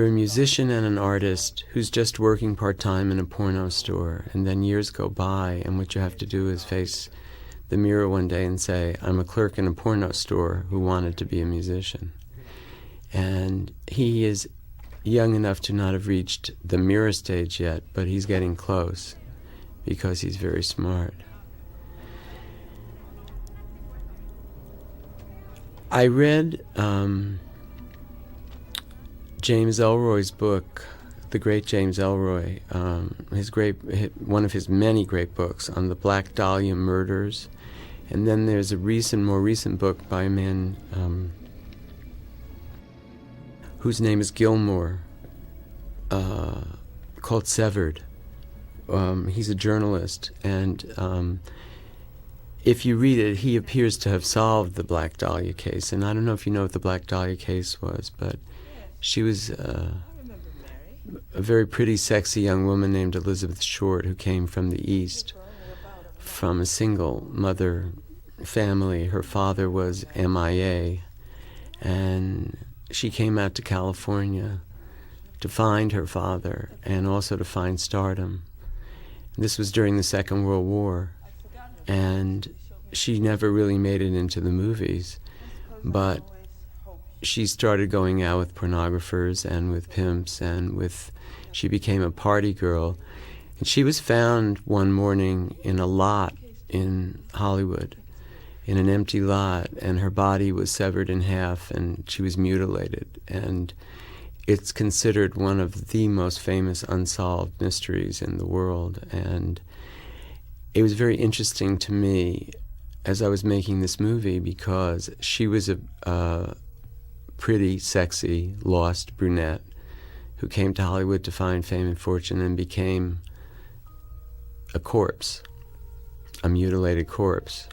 a musician and an artist who's just working part-time in a porno store, and then years go by, and what you have to do is face the mirror one day and say, I'm a clerk in a porno store who wanted to be a musician. And he is young enough to not have reached the mirror stage yet, but he's getting close because he's very smart. I read James Ellroy's book, the great James Ellroy, one of his many great books on the Black Dahlia murders. And then there's a more recent book by a man whose name is Gilmore, called Severed. He's a journalist, and if you read it, he appears to have solved the Black Dahlia case. And I don't know if you know what the Black Dahlia case was, but she was a very pretty, sexy young woman named Elizabeth Short, who came from the East, from a single mother family. Her father was MIA, and she came out to California to find her father and also to find stardom. This was during the Second World War, and she never really made it into the movies, but she started going out with pornographers and with pimps, and she became a party girl. And she was found one morning in a lot in Hollywood, in an empty lot, and her body was severed in half and she was mutilated. And it's considered one of the most famous unsolved mysteries in the world. And it was very interesting to me as I was making this movie, because she was a pretty, sexy, lost brunette who came to Hollywood to find fame and fortune and became a corpse, a mutilated corpse.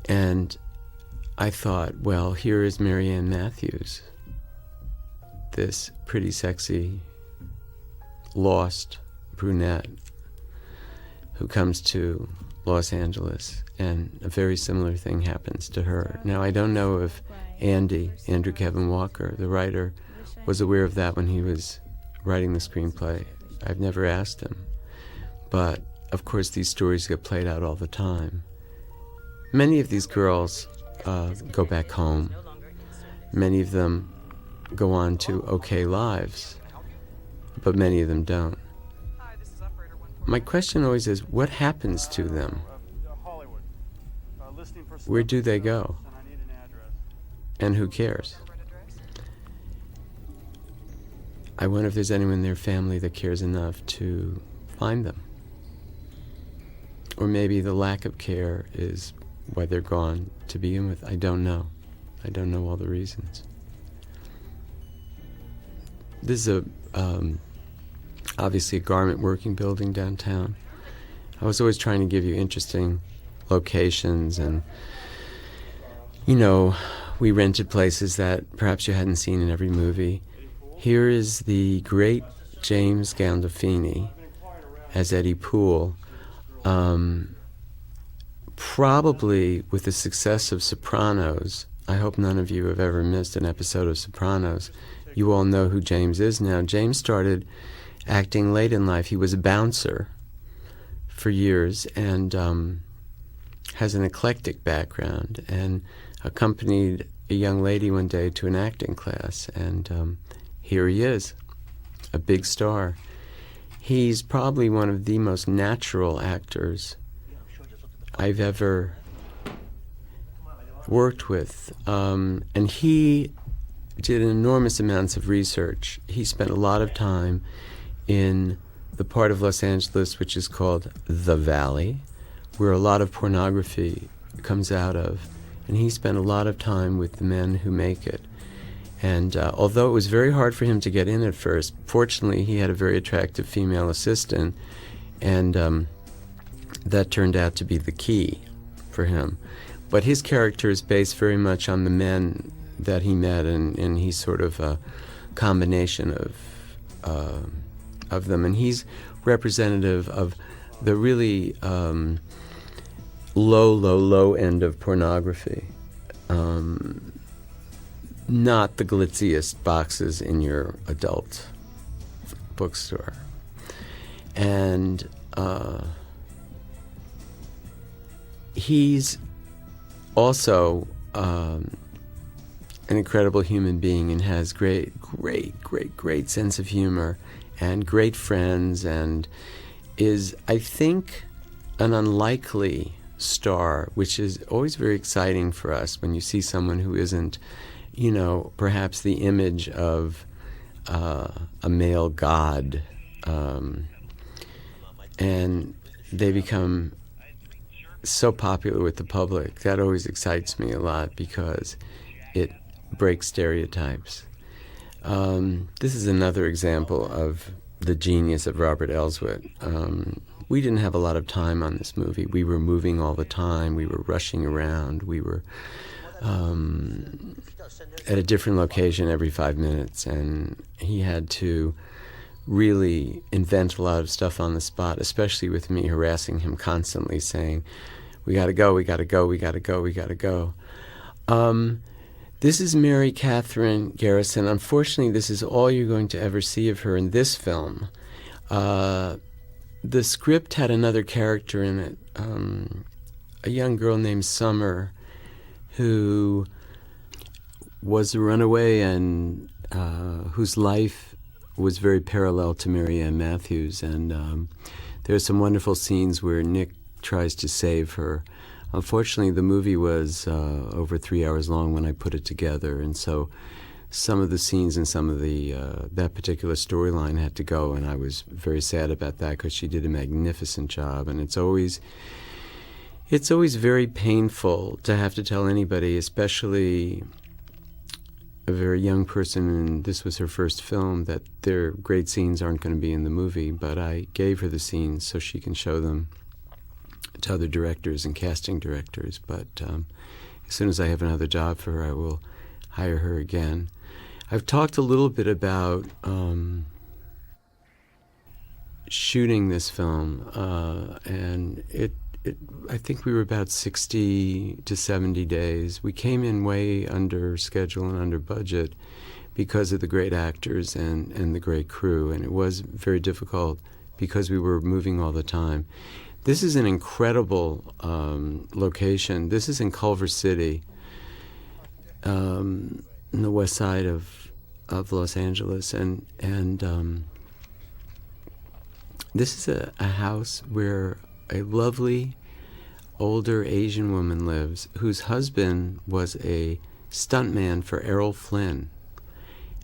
And I thought, well, here is Marianne Matthews, this pretty, sexy, lost brunette who comes to Los Angeles, and a very similar thing happens to her. Now, I don't know if Andrew Kevin Walker, the writer, was aware of that when he was writing the screenplay. I've never asked him. But, of course, these stories get played out all the time. Many of these girls go back home. Many of them go on to okay lives, but many of them don't. My question always is, what happens to them? Where do they go? And who cares? I wonder if there's anyone in their family that cares enough to find them. Or maybe the lack of care is why they're gone to begin with. I don't know. I don't know all the reasons. This is obviously a garment working building downtown. I was always trying to give you interesting locations, and, you know, we rented places that perhaps you hadn't seen in every movie. Here is the great James Gandolfini as Eddie Poole. Probably with the success of Sopranos, I hope none of you have ever missed an episode of Sopranos. You all know who James is now. James started acting late in life. He was a bouncer for years and has an eclectic background and accompanied a young lady one day to an acting class, and here he is, a big star. He's probably one of the most natural actors I've ever worked with, and he did enormous amounts of research. He spent a lot of time in the part of Los Angeles which is called the Valley, where a lot of pornography comes out of, and he spent a lot of time with the men who make it. And although it was very hard for him to get in at first, fortunately he had a very attractive female assistant, and that turned out to be the key for him. But his character is based very much on the men that he met, and he's sort of a combination of them. And he's representative of the really low end of pornography. Not the glitziest boxes in your adult bookstore. And he's also an incredible human being and has great sense of humor and great friends, and is, I think, an unlikely star, which is always very exciting for us when you see someone who isn't, perhaps the image of a male god, and they become so popular with the public. That always excites me a lot because it breaks stereotypes. This is another example of the genius of Robert Elswit. We didn't have a lot of time on this movie. We were moving all the time. We were rushing around. We were at a different location every 5 minutes, and he had to really invent a lot of stuff on the spot, especially with me harassing him constantly, saying, we gotta go, we gotta go, we gotta go, we gotta go. This is Mary Catherine Garrison. Unfortunately, this is all you're going to ever see of her in this film. The script had another character in it, a young girl named Summer, who was a runaway and whose life was very parallel to Mary Ann Matthews. And there are some wonderful scenes where Nick tries to save her. Unfortunately, the movie was over 3 hours long when I put it together, and so some of the scenes and some of the that particular storyline had to go, and I was very sad about that because she did a magnificent job. And it's always very painful to have to tell anybody, especially a very young person, and this was her first film, that their great scenes aren't going to be in the movie. But I gave her the scenes so she can show them to other directors and casting directors. But as soon as I have another job for her, I will hire her again. I've talked a little bit about shooting this film, and I think we were about 60 to 70 days. We came in way under schedule and under budget because of the great actors and the great crew, and it was very difficult because we were moving all the time. This is an incredible location. This is in Culver City, in the west side of Los Angeles, and this is a house where a lovely older Asian woman lives, whose husband was a stuntman for Errol Flynn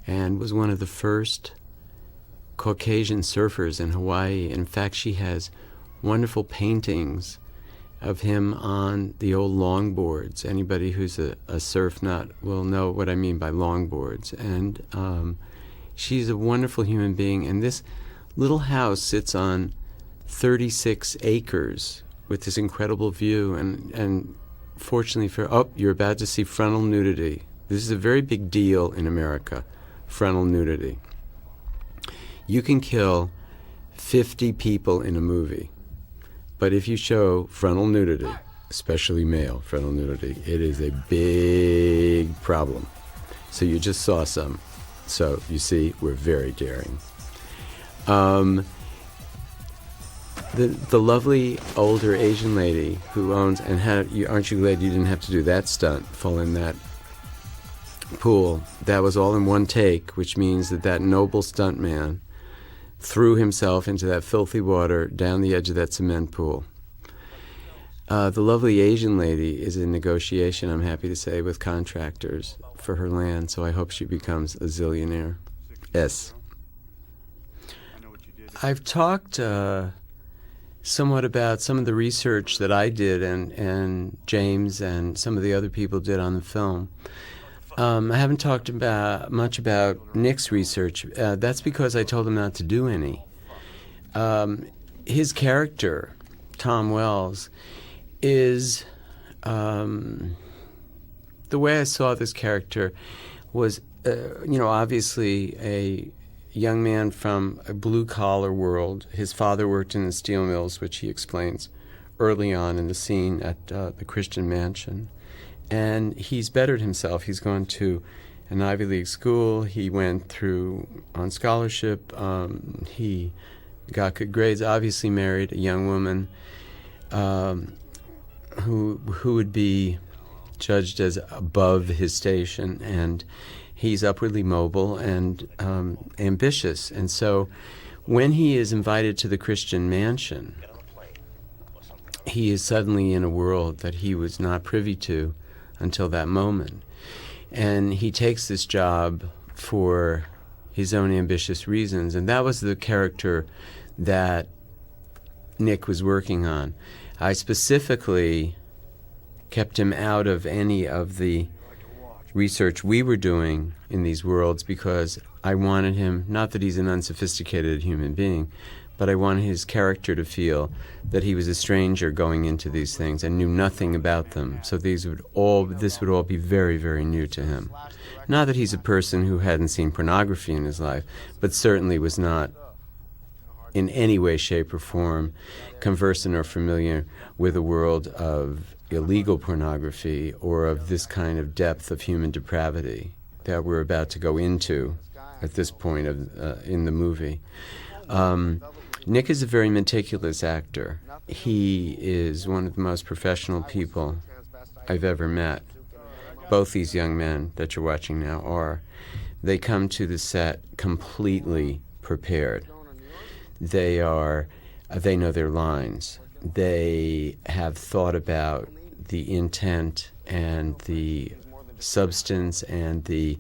and was one of the first Caucasian surfers in Hawaii. In fact, she has wonderful paintings of him on the old longboards. Anybody who's a surf nut will know what I mean by longboards. And she's a wonderful human being. And this little house sits on 36 acres with this incredible view. And fortunately you're about to see frontal nudity. This is a very big deal in America, frontal nudity. You can kill 50 people in a movie. But if you show frontal nudity, especially male frontal nudity, it is a big problem. So you just saw some. So you see, we're very daring. the lovely older Asian lady who owns and aren't you glad you didn't have to do that stunt, fall in that pool? That was all in one take, which means that noble stuntman threw himself into that filthy water down the edge of that cement pool. The lovely Asian lady is in negotiation, I'm happy to say, with contractors for her land, so I hope she becomes a zillionaire. Yes. I've talked somewhat about some of the research that I did and James and some of the other people did on the film. I haven't talked much about Nick's research. That's because I told him not to do any. His character, Tom Wells, is the way I saw this character was, obviously a young man from a blue-collar world. His father worked in the steel mills, which he explains early on in the scene at the Christian Mansion. And he's bettered himself. He's gone to an Ivy League school. He went through on scholarship. He got good grades, obviously married a young woman who would be judged as above his station, and he's upwardly mobile and ambitious. And so when he is invited to the Christian Mansion, he is suddenly in a world that he was not privy to until that moment. And he takes this job for his own ambitious reasons, and that was the character that Nick was working on. I specifically kept him out of any of the research we were doing in these worlds because I wanted him, not that he's an unsophisticated human being, but I wanted his character to feel that he was a stranger going into these things and knew nothing about them. So this would all be very, very new to him. Not that he's a person who hadn't seen pornography in his life, but certainly was not in any way, shape, or form conversant or familiar with a world of illegal pornography or of this kind of depth of human depravity that we're about to go into at this point in the movie. Nick is a very meticulous actor. He is one of the most professional people I've ever met. Both these young men that you're watching now are. They come to the set completely prepared. They know their lines. They have thought about the intent and the substance and the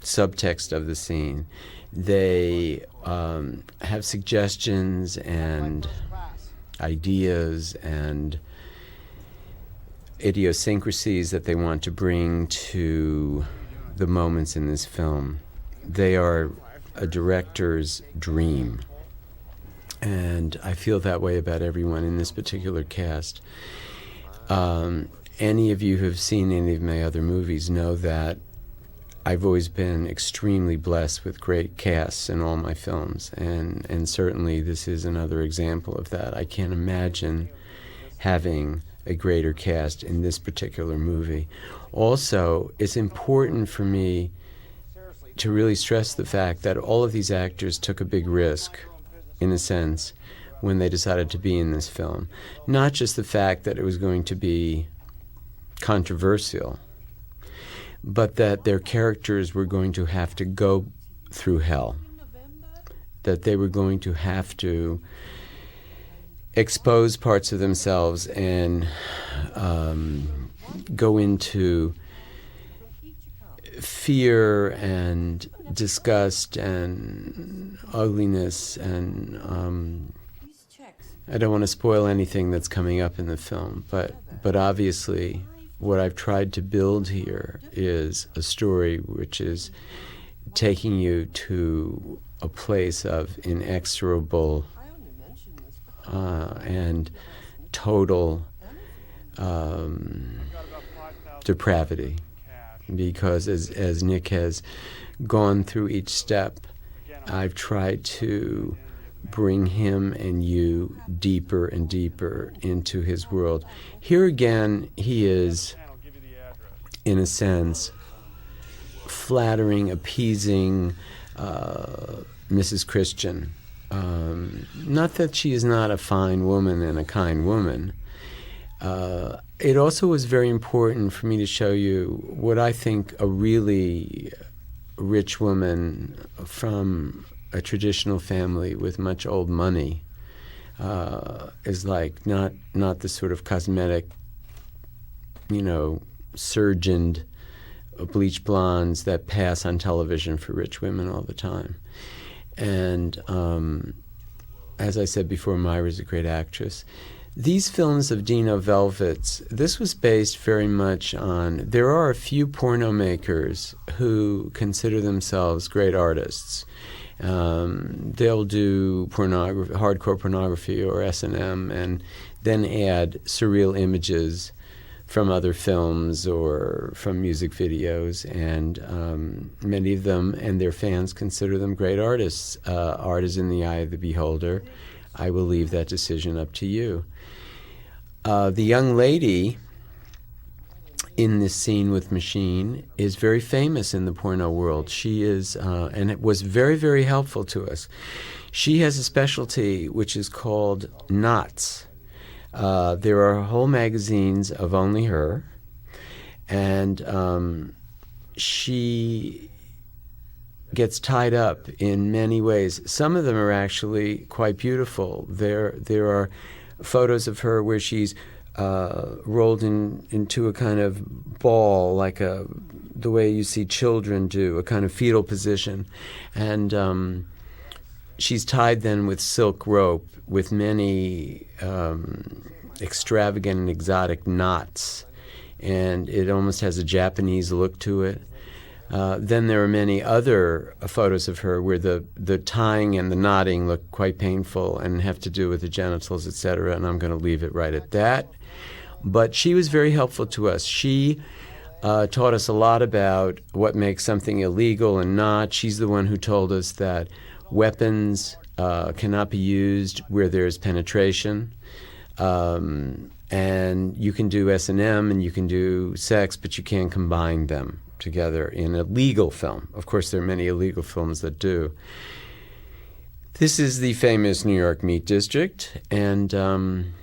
subtext of the scene. They have suggestions and ideas and idiosyncrasies that they want to bring to the moments in this film. They are a director's dream. And I feel that way about everyone in this particular cast. Any of you who have seen any of my other movies know that I've always been extremely blessed with great casts in all my films, and certainly this is another example of that. I can't imagine having a greater cast in this particular movie. Also, it's important for me to really stress the fact that all of these actors took a big risk, in a sense, when they decided to be in this film. Not just the fact that it was going to be controversial, but that their characters were going to have to go through hell, that they were going to have to expose parts of themselves and go into fear and disgust and ugliness, and I don't want to spoil anything that's coming up in the film, but obviously what I've tried to build here is a story which is taking you to a place of inexorable and total depravity. Because as Nick has gone through each step, I've tried to bring him and you deeper and deeper into his world. Here again, he is, in a sense, flattering, appeasing Mrs. Christian Not that she is not a fine woman and a kind woman. It also was very important for me to show you what I think a really rich woman from a traditional family with much old money is like. Not the sort of cosmetic, surgeoned bleach blondes that pass on television for rich women all the time. And as I said before, Myra's a great actress. These films of Dino Velvet's, this was based very much on, there are a few porno makers who consider themselves great artists. They'll do hardcore pornography or S&M, and then add surreal images from other films or from music videos, and many of them and their fans consider them great artists. Art is in the eye of the beholder. I will leave that decision up to you. The young lady in this scene with Machine is very famous in the porno world. She is, and it was very, very helpful to us. She has a specialty which is called knots. There are whole magazines of only her, and she gets tied up in many ways. Some of them are actually quite beautiful. There are photos of her where she's rolled into a kind of ball, like the way you see children do, a kind of fetal position, and she's tied then with silk rope with many extravagant and exotic knots, and it almost has a Japanese look to it. Then there are many other photos of her where the tying and the knotting look quite painful and have to do with the genitals, etc., and I'm going to leave it right at that. But she was very helpful to us. She taught us a lot about what makes something illegal and not. She's the one who told us that weapons cannot be used where there's penetration. And you can do S&M and you can do sex, but you can't combine them together in a legal film. Of course, there are many illegal films that do. This is the famous New York Meat District, and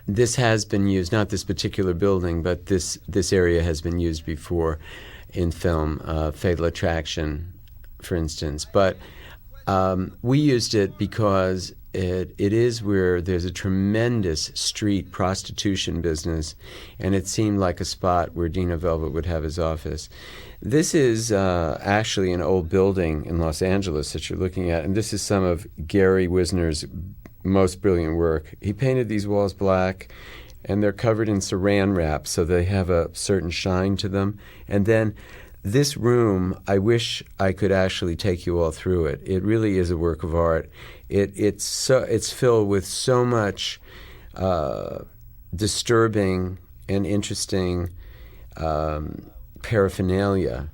this has been used, not this particular building, but this area has been used before in film, Fatal Attraction, for instance. But we used it because it is where there's a tremendous street prostitution business, and it seemed like a spot where Dino Velvet would have his office. This is actually an old building in Los Angeles that you're looking at, and this is some of Gary Wisner's most brilliant work. He painted these walls black, and they're covered in saran wrap, so they have a certain shine to them. And then this room, I wish I could actually take you all through it. It really is a work of art. It's filled with so much disturbing and interesting paraphernalia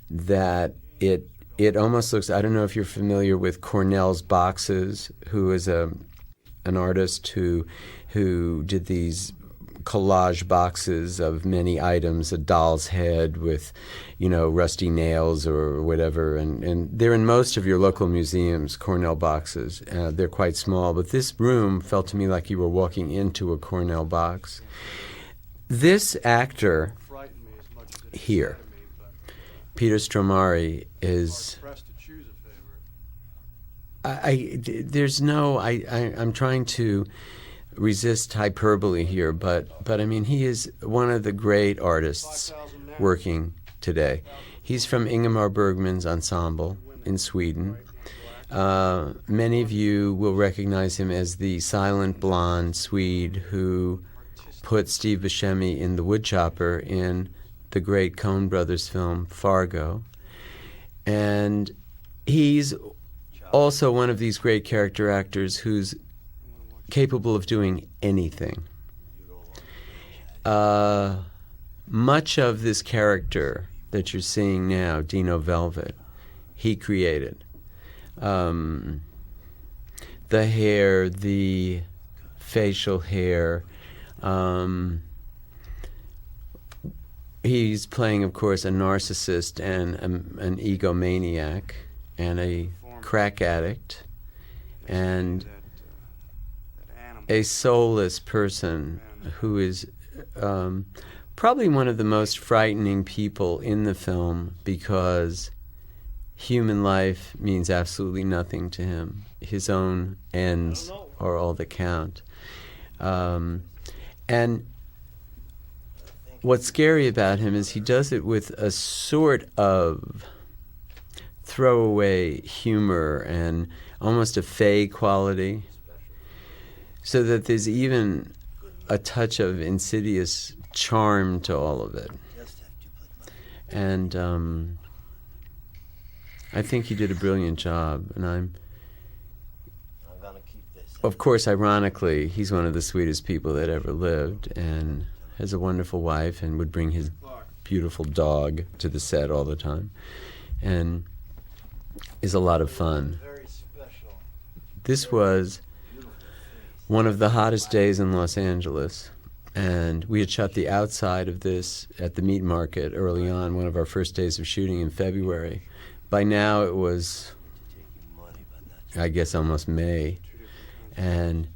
that it almost looks. I don't know if you're familiar with Cornell's Boxes, who is an artist who did these collage boxes of many items, a doll's head with, rusty nails or whatever, and they're in most of your local museums, Cornell boxes. They're quite small, but this room felt to me like you were walking into a Cornell box. This actor Frightened me as much as it here, excited me, but Peter Stormare, is... pressed to choose a favorite. I'm trying to resist hyperbole here, but I mean, he is one of the great artists working today. He's from Ingmar Bergman's ensemble in Sweden. Many of you will recognize him as the silent blonde Swede who put Steve Buscemi in The Woodchopper in the great Coen Brothers film Fargo. And he's also one of these great character actors who's capable of doing anything. Much of this character that you're seeing now, Dino Velvet, he created. The hair, the facial hair. He's playing, of course, a narcissist and an egomaniac and a crack addict and that animal. a soulless person who is probably one of the most frightening people in the film because human life means absolutely nothing to him. His own ends are all that count. And what's scary about him is he does it with a sort of throwaway humor and almost a fey quality, so that there's even a touch of insidious charm to all of it. And I think he did a brilliant job, and of course, ironically, he's one of the sweetest people that ever lived, and has a wonderful wife, and would bring his beautiful dog to the set all the time, and is a lot of fun. This was one of the hottest days in Los Angeles, and we had shot the outside of this at the meat market early on, one of our first days of shooting in February. By now it was, I guess, almost May, and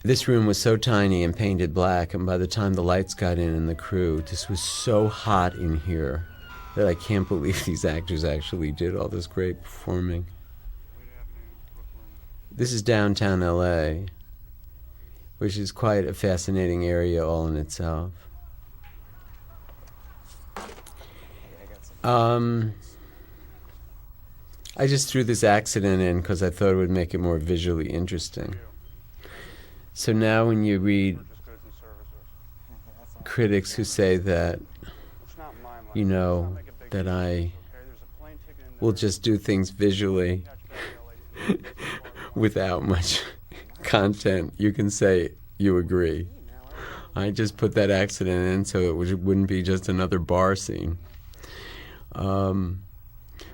this room was so tiny and painted black, and by the time the lights got in and the crew, this was so hot in here that I can't believe these actors actually did all this great performing. This is downtown LA, which is quite a fascinating area all in itself. I just threw this accident in because I thought it would make it more visually interesting. So now when you read critics who say that, you know, that I will just do things visually without much content, you can say you agree. I just put that accident in so it wouldn't be just another bar scene.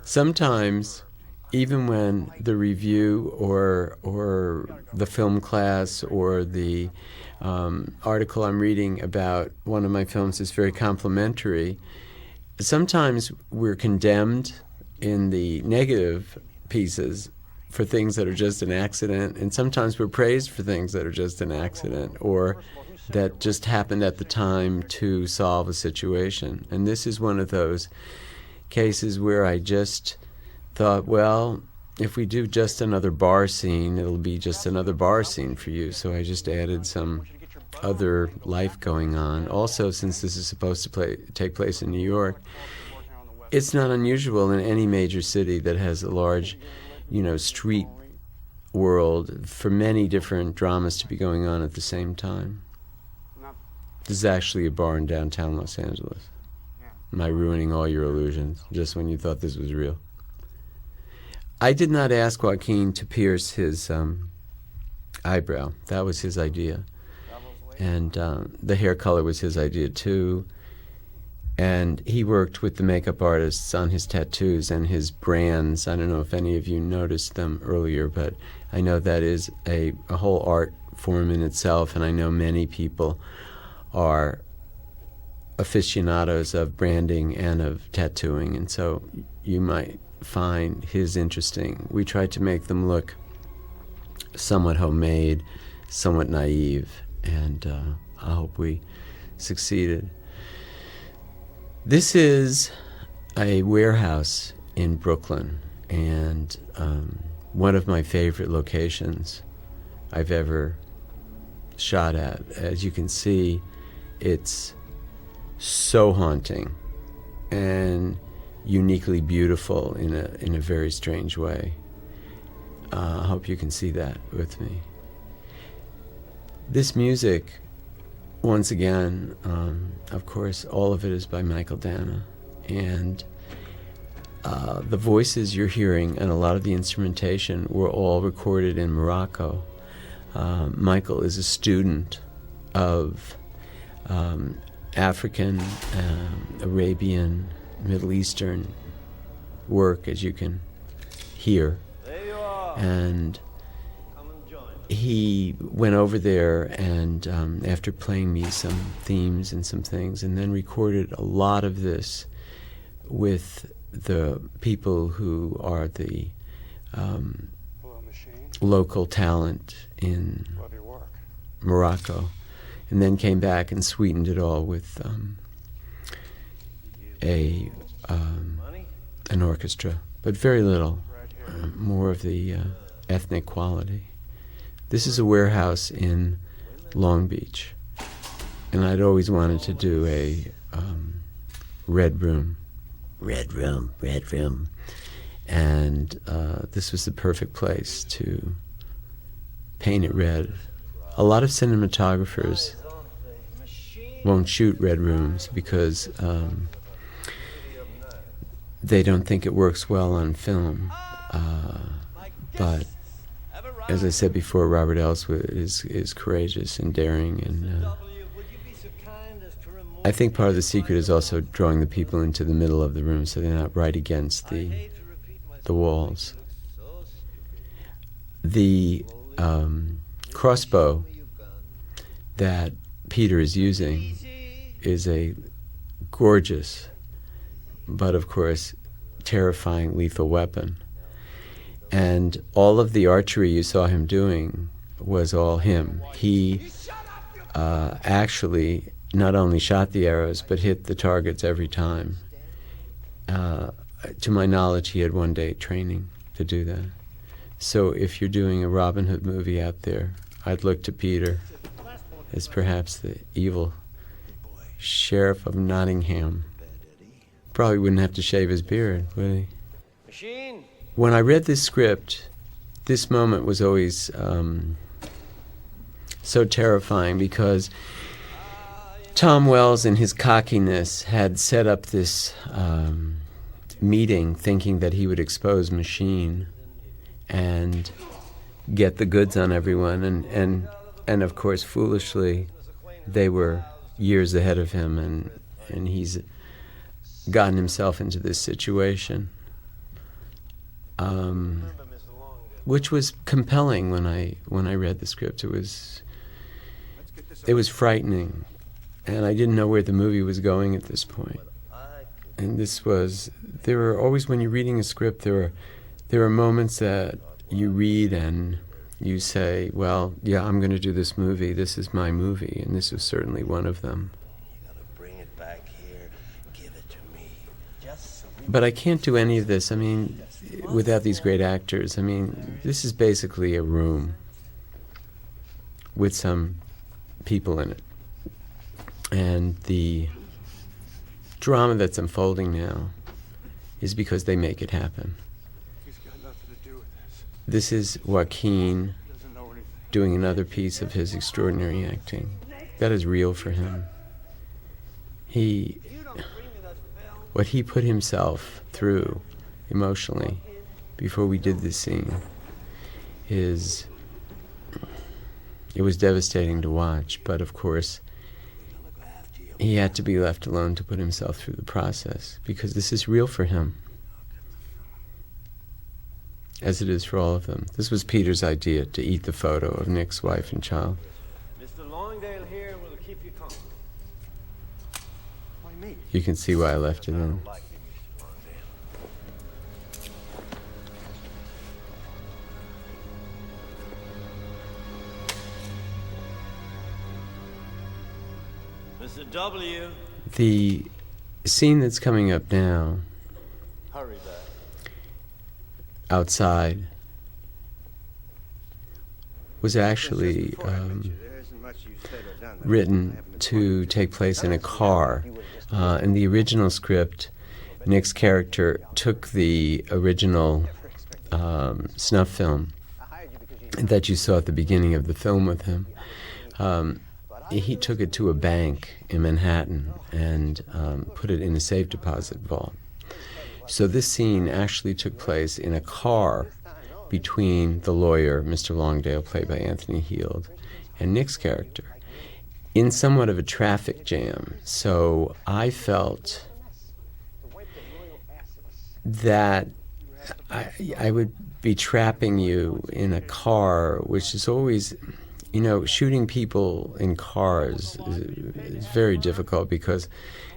Sometimes, even when the review or the film class or the article I'm reading about one of my films is very complimentary, sometimes we're condemned in the negative pieces for things that are just an accident, and sometimes we're praised for things that are just an accident or that just happened at the time to solve a situation. And this is one of those cases where I just thought, well, if we do just another bar scene, it'll be just another bar scene for you. So I just added some other life going on. Also, since this is supposed to take place in New York, it's not unusual in any major city that has a large, street world for many different dramas to be going on at the same time. This is actually a bar in downtown Los Angeles. Am I ruining all your illusions just when you thought this was real? I did not ask Joaquin to pierce his eyebrow. That was his idea. And the hair color was his idea too. And he worked with the makeup artists on his tattoos and his brands. I don't know if any of you noticed them earlier, but I know that is a whole art form in itself, and I know many people are aficionados of branding and of tattooing, and so you might find his interesting. We tried to make them look somewhat homemade, somewhat naive, and I hope we succeeded. This is a warehouse in Brooklyn, and one of my favorite locations I've ever shot at. As you can see, it's so haunting and uniquely beautiful in a very strange way. I hope you can see that with me. This music, once again, of course, all of it is by Michael Dana, and the voices you're hearing and a lot of the instrumentation were all recorded in Morocco. Michael is a student of African, Arabian, Middle Eastern work, as you can hear. There you are. And Come and join. he went over there and after playing me some themes and some things, and then recorded a lot of this with the people who are the Hello, machine. local talent in Love your work. Morocco, and then came back and sweetened it all with an orchestra, but very little, more of the ethnic quality. This is a warehouse in Long Beach, and I'd always wanted to do a red room, and this was the perfect place to paint it red. A lot of cinematographers won't shoot red rooms because they don't think it works well on film. But as I said before, Robert Elswit is courageous and daring, and I think part of the secret is also drawing the people into the middle of the room so they're not right against the walls. The crossbow that Peter is using is a gorgeous, but of course terrifying lethal weapon. And all of the archery you saw him doing was all him. He actually not only shot the arrows, but hit the targets every time. To my knowledge, he had one day training to do that. So if you're doing a Robin Hood movie out there, I'd look to Peter as perhaps the evil sheriff of Nottingham. Probably wouldn't have to shave his beard, would he? Machine. When I read this script, this moment was always so terrifying because Tom Wells, in his cockiness, had set up this meeting thinking that he would expose Machine and get the goods on everyone. And of course, foolishly, they were years ahead of him, and he's gotten himself into this situation. Which was compelling when I read the script. It was frightening, and I didn't know where the movie was going at this point. And there are always, when you're reading a script, there are moments that you read and you say, well, yeah, I'm going to do this movie. This is my movie, and this was certainly one of them. But I can't do any of this, without these great actors. This is basically a room with some people in it. And the drama that's unfolding now is because they make it happen. He's got nothing to do with this. This is Joaquin He doesn't know anything. doing another piece of his extraordinary acting. That is real for him. What he put himself through emotionally before we did this scene it was devastating to watch, but of course he had to be left alone to put himself through the process because this is real for him, as it is for all of them. This was Peter's idea, to eat the photo of Nick's wife and child. Mr. Longdale here will keep you company. Why me? You can see why I left it in. Like me, Mr. Longdale. Mr. W. The scene that's coming up now, Hurry back. outside, was actually written to take place in a car. In the original script, Nick's character took the original snuff film that you saw at the beginning of the film with him. He took it to a bank in Manhattan and put it in a safe deposit vault. So this scene actually took place in a car between the lawyer, Mr. Longdale, played by Anthony Heald, and Nick's character, in somewhat of a traffic jam. So I felt that I would be trapping you in a car, which is always, shooting people in cars is very difficult because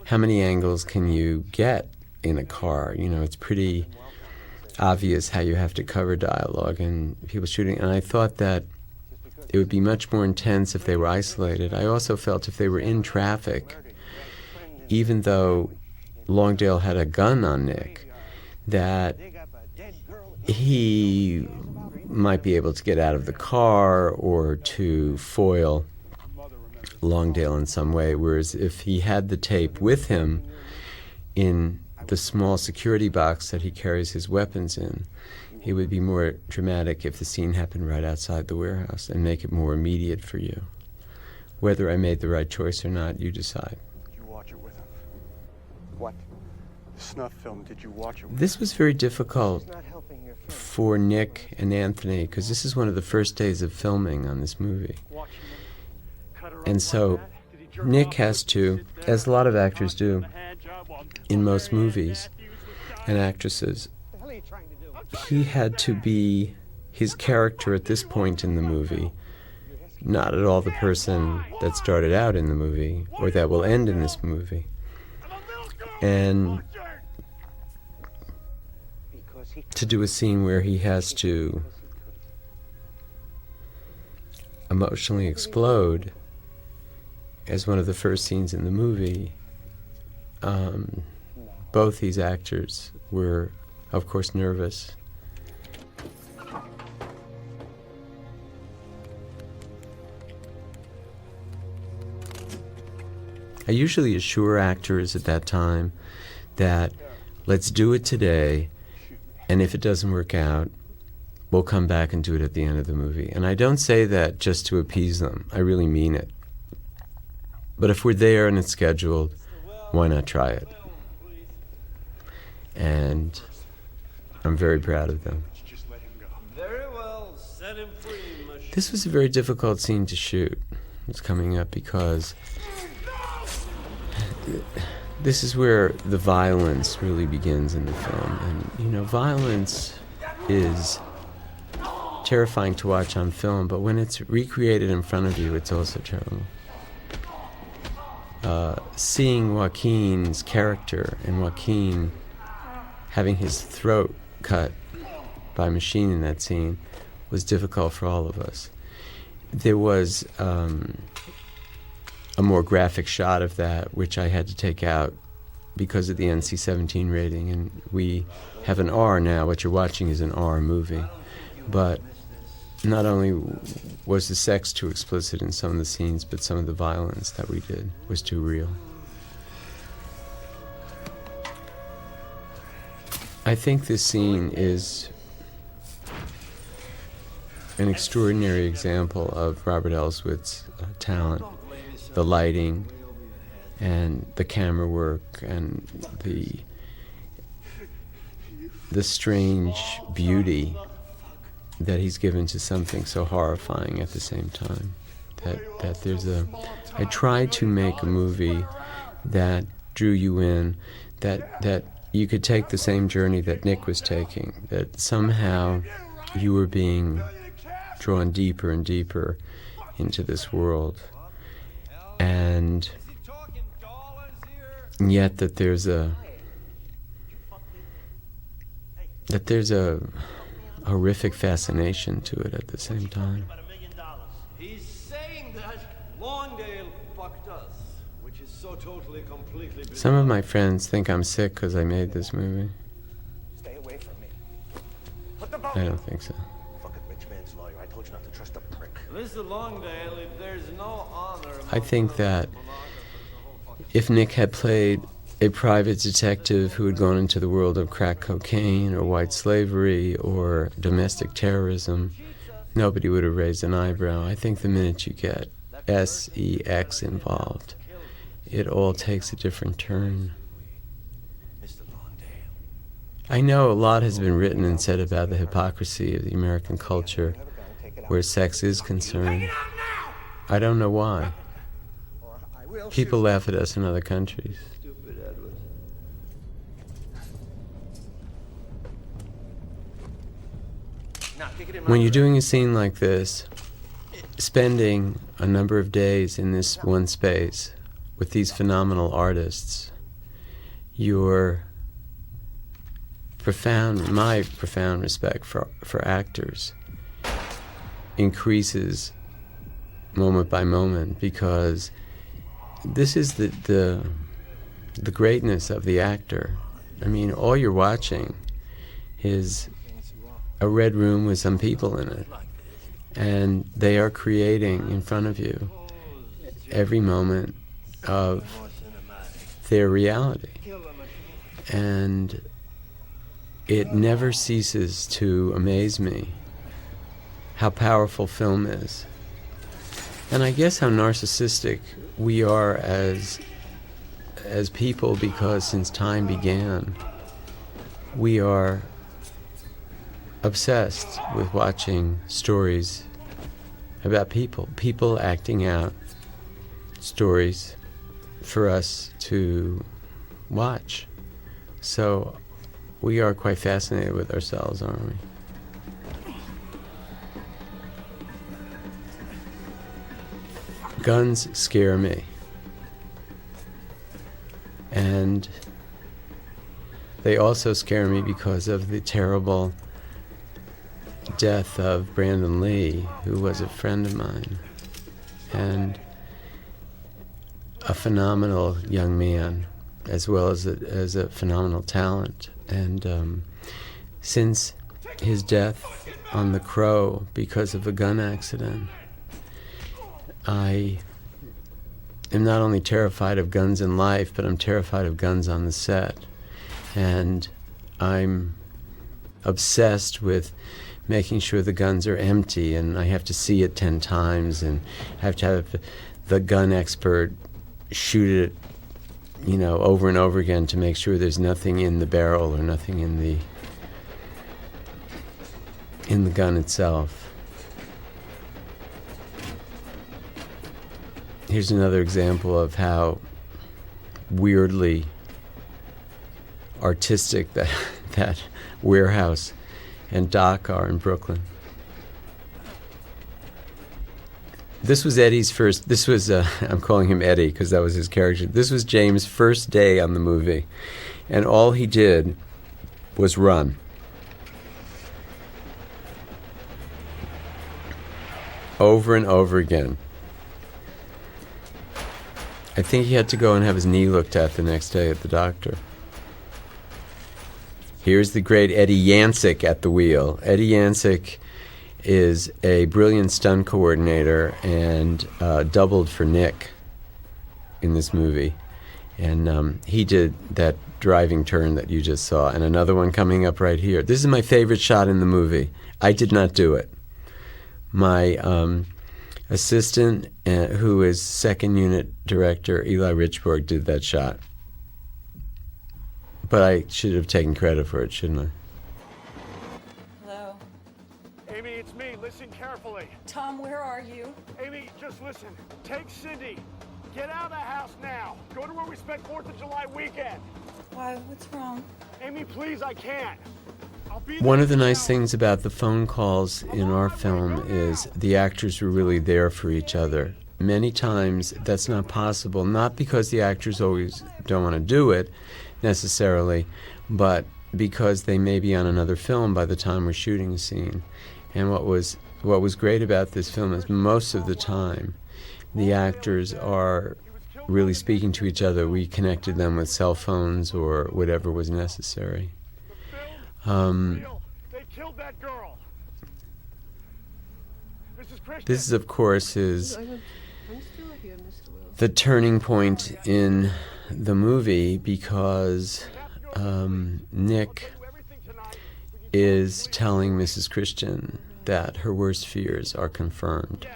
how many angles can you get in a car? It's pretty obvious how you have to cover dialogue and people shooting. And I thought that it would be much more intense if they were isolated. I also felt if they were in traffic, even though Longdale had a gun on Nick, that he might be able to get out of the car or to foil Longdale in some way, whereas if he had the tape with him in the small security box that he carries his weapons in, it would be more dramatic if the scene happened right outside the warehouse and make it more immediate for you. Whether I made the right choice or not, you decide. Did you watch it with him? What? The snuff film, did you watch it with This was very difficult for Nick and Anthony because this is one of the first days of filming on this movie. And so Nick has to, as a lot of actors do in most movies and actresses, he had to be his character at this point in the movie, not at all the person that started out in the movie or that will end in this movie. And to do a scene where he has to emotionally explode as one of the first scenes in the movie, both these actors were, of course, nervous. I usually assure actors at that time that let's do it today, and if it doesn't work out, we'll come back and do it at the end of the movie. And I don't say that just to appease them. I really mean it. But if we're there and it's scheduled, why not try it? And I'm very proud of them. Just let him go. Very well, set him free, Monsieur. This was a very difficult scene to shoot. It's coming up because this is where the violence really begins in the film. And, you know, violence is terrifying to watch on film, but when it's recreated in front of you, it's also terrible. Seeing Joaquin's character and Joaquin having his throat cut by a machine in that scene was difficult for all of us. There was a more graphic shot of that, which I had to take out because of the NC-17 rating, and we have an R now. What you're watching is an R movie. But not only was the sex too explicit in some of the scenes, but some of the violence that we did was too real. I think this scene is an extraordinary example of Robert Elswit's talent. The lighting and the camera work and the strange beauty that he's given to something so horrifying at the same time. That there's I tried to make a movie that drew you in, that you could take the same journey that Nick was taking, that somehow you were being drawn deeper and deeper into this world. And yet that there's a horrific fascination to it at the same time. He's saying that Longdale fucked us, which is so totally, completely bizarre. Some of my friends think I'm sick because I made this movie. Stay away from me. I don't think so. Fucking rich man's lawyer. I told you not to trust a prick. Mr. Longdale, if there's no honor... I think that if Nick had played a private detective who had gone into the world of crack cocaine or white slavery or domestic terrorism, nobody would have raised an eyebrow. I think the minute you get SEX involved, it all takes a different turn. I know a lot has been written and said about the hypocrisy of the American culture where sex is concerned. I don't know why. People laugh at us in other countries. When you're doing a scene like this, spending a number of days in this one space with these phenomenal artists, you're my profound respect for actors increases moment by moment, because this is the greatness of the actor. I mean, all you're watching is a red room with some people in it, and they are creating in front of you every moment of their reality. And it never ceases to amaze me how powerful film is. And I guess how narcissistic we are as people, because since time began, we are obsessed with watching stories about people acting out stories for us to watch. So we are quite fascinated with ourselves, aren't we? Guns scare me. And they also scare me because of the terrible death of Brandon Lee, who was a friend of mine and a phenomenal young man, as well as a phenomenal talent. And since his death on The Crow because of a gun accident, I am not only terrified of guns in life, but I'm terrified of guns on the set. And I'm obsessed with making sure the guns are empty, and I have to see it 10 times, and I have to have the gun expert shoot it, over and over again to make sure there's nothing in the barrel or nothing in the gun itself. Here's another example of how weirdly artistic that warehouse and dock are in Brooklyn. This was Eddie's first, I'm calling him Eddie because that was his character. This was James' first day on the movie, and all he did was run. Over and over again. I think he had to go and have his knee looked at the next day at the doctor. Here's the great Eddie Yancek at the wheel. Eddie Yancek is a brilliant stunt coordinator and doubled for Nick in this movie. And he did that driving turn that you just saw, and another one coming up right here. This is my favorite shot in the movie. I did not do it. My assistant, who is second unit director, Eli Richborg, did that shot. But I should have taken credit for it, shouldn't I? Hello? Amy, it's me. Listen carefully. Tom, where are you? Amy, just listen. Take Cindy. Get out of the house now. Go to where we spent 4th of July weekend. Why? What's wrong? Amy, please, I can't. I'll be One there of the nice now. things about the phone calls in our film is the actors were really there for each other. Many times that's not possible, not because the actors always don't want to do it necessarily, but because they may be on another film by the time we're shooting a scene. And what was great about this film is most of the time the actors are really speaking to each other. We connected them with cell phones or whatever was necessary. They killed that girl. Mrs. Christian. This is, of course, the turning point in the movie, because Nick is telling Mrs. Christian that her worst fears are confirmed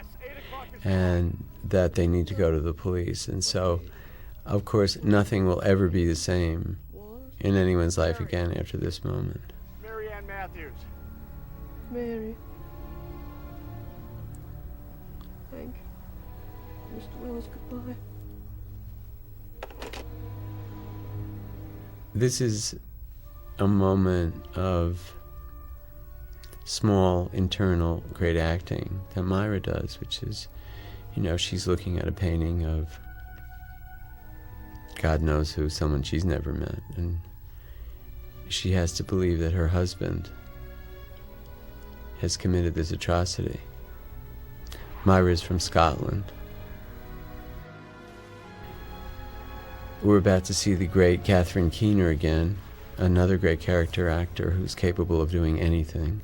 and that they need to go to the police. And so, of course, nothing will ever be the same in anyone's life again after this moment. Mary Ann Matthews. Mary. Thank you. Mr. Willis, goodbye. This is a moment of small, internal, great acting that Myra does, which is, she's looking at a painting of God knows who, someone she's never met, and she has to believe that her husband has committed this atrocity. Myra is from Scotland. We're about to see the great Catherine Keener again, another great character actor who's capable of doing anything.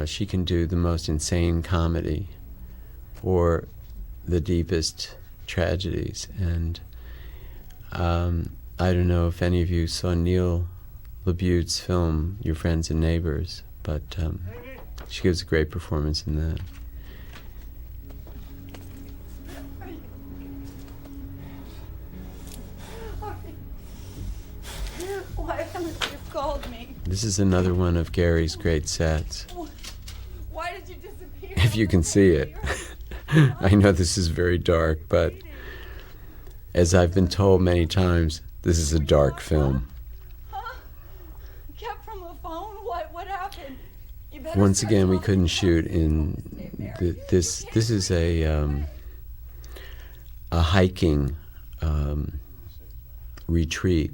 She can do the most insane comedy or the deepest tragedies. And I don't know if any of you saw Neil LaBute's film, Your Friends and Neighbors, but she gives a great performance in that. Why haven't you called me? This is another one of Gary's great sets. Why did you disappear? If you can see it. I know this is very dark, but as I've been told many times, this is a dark film. Huh? Kept from the phone? What happened? You better Once start again, we talking. couldn't shoot in this. This is a hiking retreat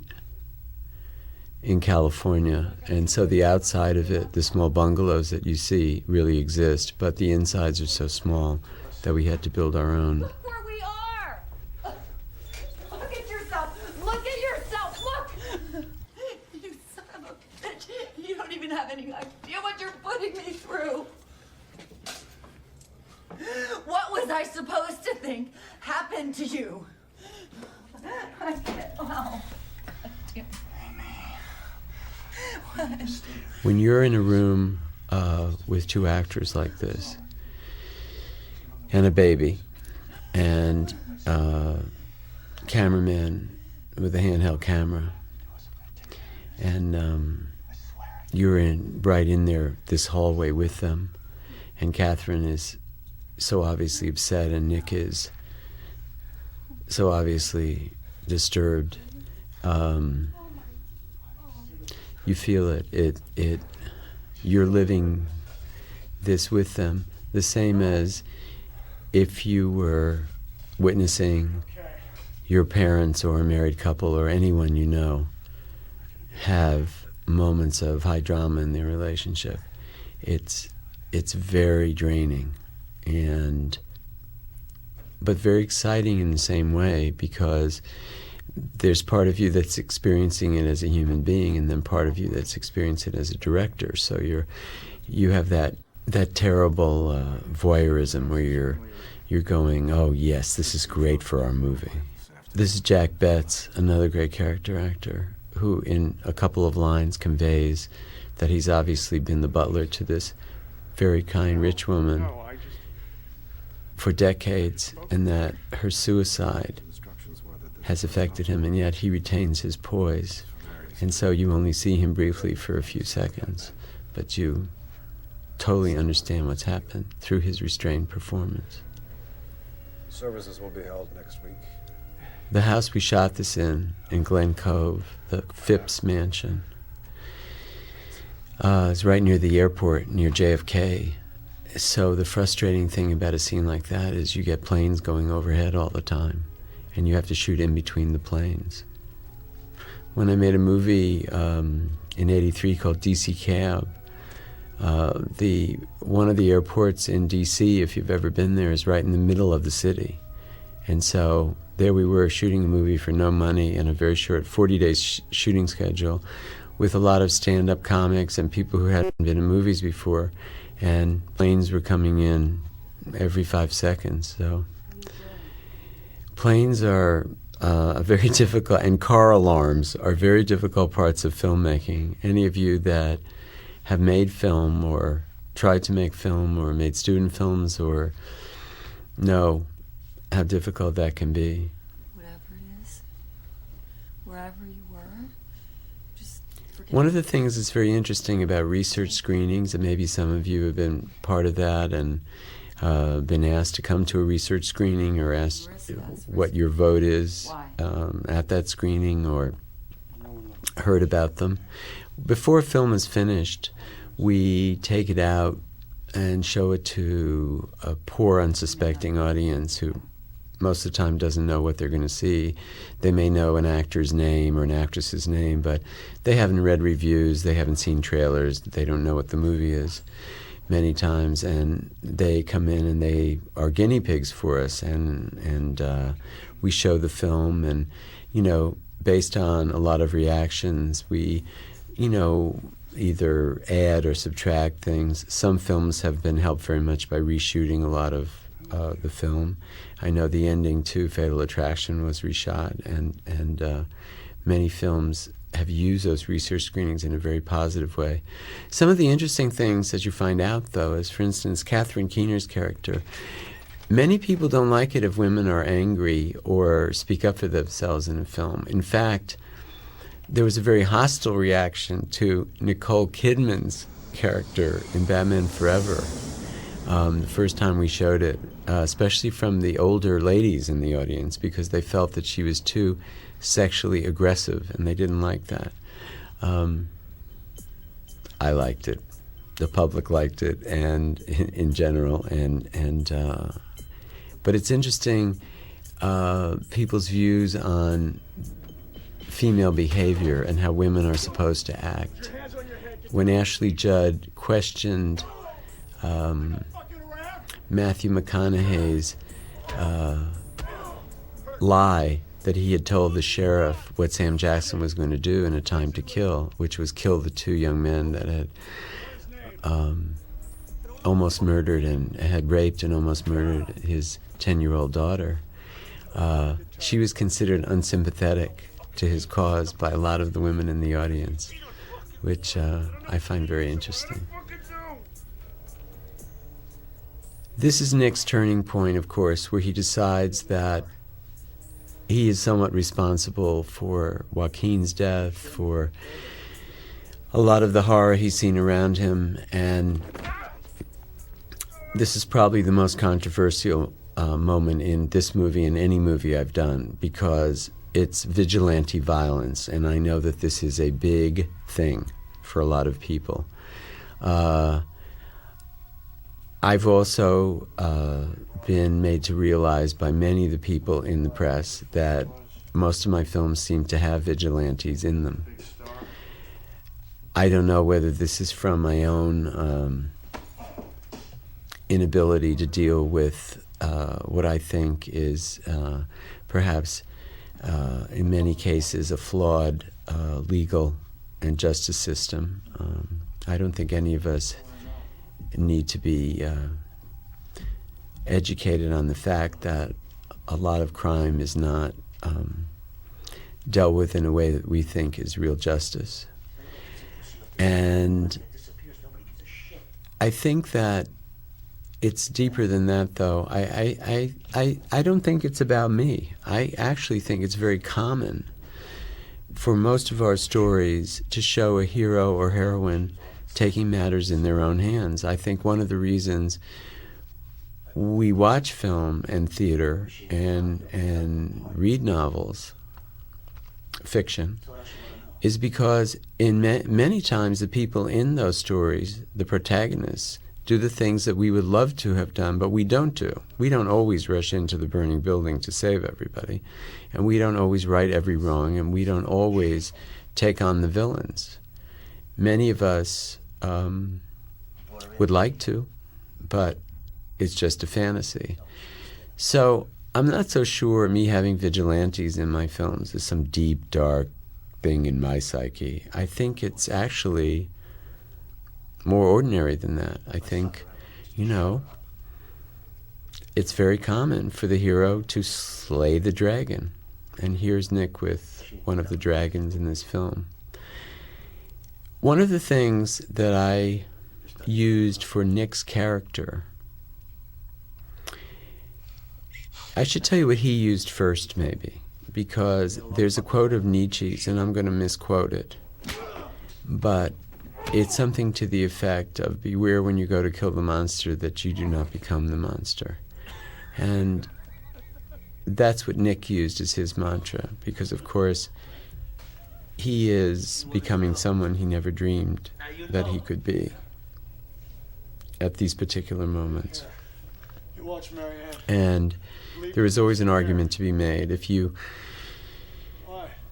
in California, and so the outside of it, the small bungalows that you see, really exist, but the insides are so small that we had to build our own. Look where we are! Look at yourself! Look at yourself! Look! You son of a bitch! You don't even have any idea what you're putting me through! What was I supposed to think happened to you? I can't. Wow. When you're in a room with two actors like this, and a baby, and cameraman with a handheld camera, and you're right in there, this hallway with them, and Catherine is so obviously upset, and Nick is so obviously disturbed. You feel it. You're living this with them, the same as if you were witnessing your parents or a married couple or anyone you know have moments of high drama in their relationship. It's very draining, but very exciting in the same way, because there's part of you that's experiencing it as a human being, and then part of you that's experiencing it as a director. So you have that terrible voyeurism where you're going, oh yes, this is great for our movie. This is Jack Betts, another great character actor, who in a couple of lines conveys that he's obviously been the butler to this very kind rich woman for decades, and that her suicide has affected him, and yet he retains his poise. And so you only see him briefly for a few seconds, but you totally understand what's happened through his restrained performance. Services will be held next week. The house we shot this in Glen Cove, the Phipps Mansion, is right near the airport, near JFK. So the frustrating thing about a scene like that is you get planes going overhead all the time, and you have to shoot in between the planes. When I made a movie in '83 called DC Cab, one of the airports in DC, if you've ever been there, is right in the middle of the city. And so there we were shooting a movie for no money in a very short 40-day shooting schedule with a lot of stand-up comics and people who hadn't been in movies before, and planes were coming in every 5 seconds. So planes are very difficult, and car alarms are very difficult parts of filmmaking. Any of you that have made film or tried to make film or made student films or know how difficult that can be. Whatever it is, wherever you were, just forget. One of the things that's very interesting about research screenings, and maybe some of you have been part of that and been asked to come to a research screening or asked what your vote is at that screening or heard about them. Before a film is finished, we take it out and show it to a poor, unsuspecting audience who most of the time doesn't know what they're going to see. They may know an actor's name or an actress's name, but they haven't read reviews, they haven't seen trailers, they don't know what the movie is many times, and they come in and they are guinea pigs for us, and we show the film, and, you know, based on a lot of reactions, we, you know, either add or subtract things. Some films have been helped very much by reshooting a lot of the film. I know the ending to Fatal Attraction was reshot, and many films have used those research screenings in a very positive way. Some of the interesting things that you find out, though, is, for instance, Catherine Keener's character. Many people don't like it if women are angry or speak up for themselves in a film. In fact, there was a very hostile reaction to Nicole Kidman's character in Batman Forever. The first time we showed it, especially from the older ladies in the audience, because they felt that she was too sexually aggressive, and they didn't like that. I liked it. The public liked it, and in general, but it's interesting, people's views on female behavior and how women are supposed to act. When Ashley Judd questioned Matthew McConaughey's lie that he had told the sheriff what Sam Jackson was going to do in A Time to Kill, which was kill the two young men that had almost murdered and had raped and almost murdered his 10-year-old daughter. She was considered unsympathetic to his cause by a lot of the women in the audience, which I find very interesting. This is Nick's turning point, of course, where he decides that he is somewhat responsible for Joaquin's death, for a lot of the horror he's seen around him, and this is probably the most controversial moment in this movie and any movie I've done, because it's vigilante violence, and I know that this is a big thing for a lot of people. I've also been made to realize by many of the people in the press that most of my films seem to have vigilantes in them. I don't know whether this is from my own inability to deal with what I think is perhaps in many cases a flawed legal and justice system. I don't think any of us need to be educated on the fact that a lot of crime is not dealt with in a way that we think is real justice. And I think that it's deeper than that, though. I don't think it's about me. I actually think it's very common for most of our stories to show a hero or heroine taking matters in their own hands. I think one of the reasons we watch film and theater and read novels, fiction, is because in many times the people in those stories, the protagonists, do the things that we would love to have done, but we don't do. We don't always rush into the burning building to save everybody, and we don't always right every wrong, and we don't always take on the villains. Many of us would like to, but it's just a fantasy. So I'm not so sure me having vigilantes in my films is some deep, dark thing in my psyche. I think it's actually more ordinary than that. I think, it's very common for the hero to slay the dragon. And here's Nick with one of the dragons in this film. One of the things that I used for Nick's character, I should tell you what he used first, maybe, because there's a quote of Nietzsche's, and I'm going to misquote it, but it's something to the effect of, beware when you go to kill the monster that you do not become the monster. And that's what Nick used as his mantra, because, of course, he is becoming someone he never dreamed that he could be at these particular moments. You watch Marianne. And there is always an argument to be made. If you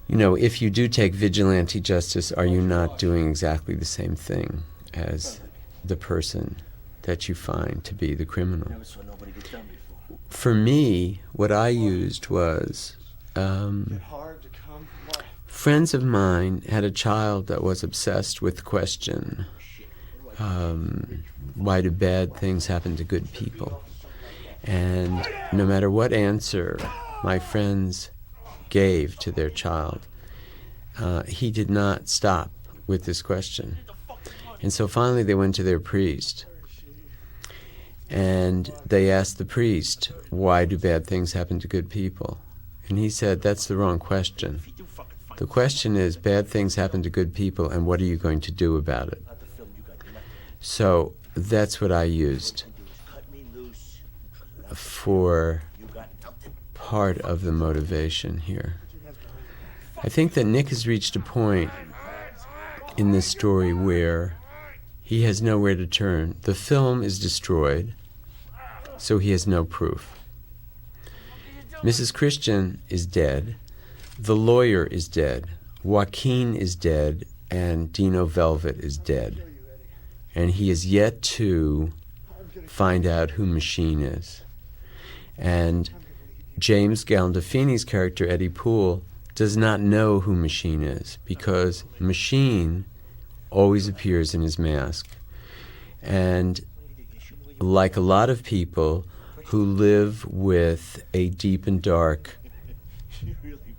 do take vigilante justice, are you not doing exactly the same thing as the person that you find to be the criminal? For me, what I used was friends of mine had a child that was obsessed with the question, why do bad things happen to good people? And no matter what answer my friends gave to their child, he did not stop with this question. And so finally they went to their priest, and they asked the priest, why do bad things happen to good people? And he said, that's the wrong question. The question is, bad things happen to good people, and what are you going to do about it? So that's what I used for part of the motivation here. I think that Nick has reached a point in this story where he has nowhere to turn. The film is destroyed, so he has no proof. Mrs. Christian is dead. The lawyer is dead. Joaquin is dead, and Dino Velvet is dead. And he is yet to find out who Machine is. And James Gandolfini's character, Eddie Poole, does not know who Machine is, because Machine always appears in his mask. And like a lot of people who live with a deep and dark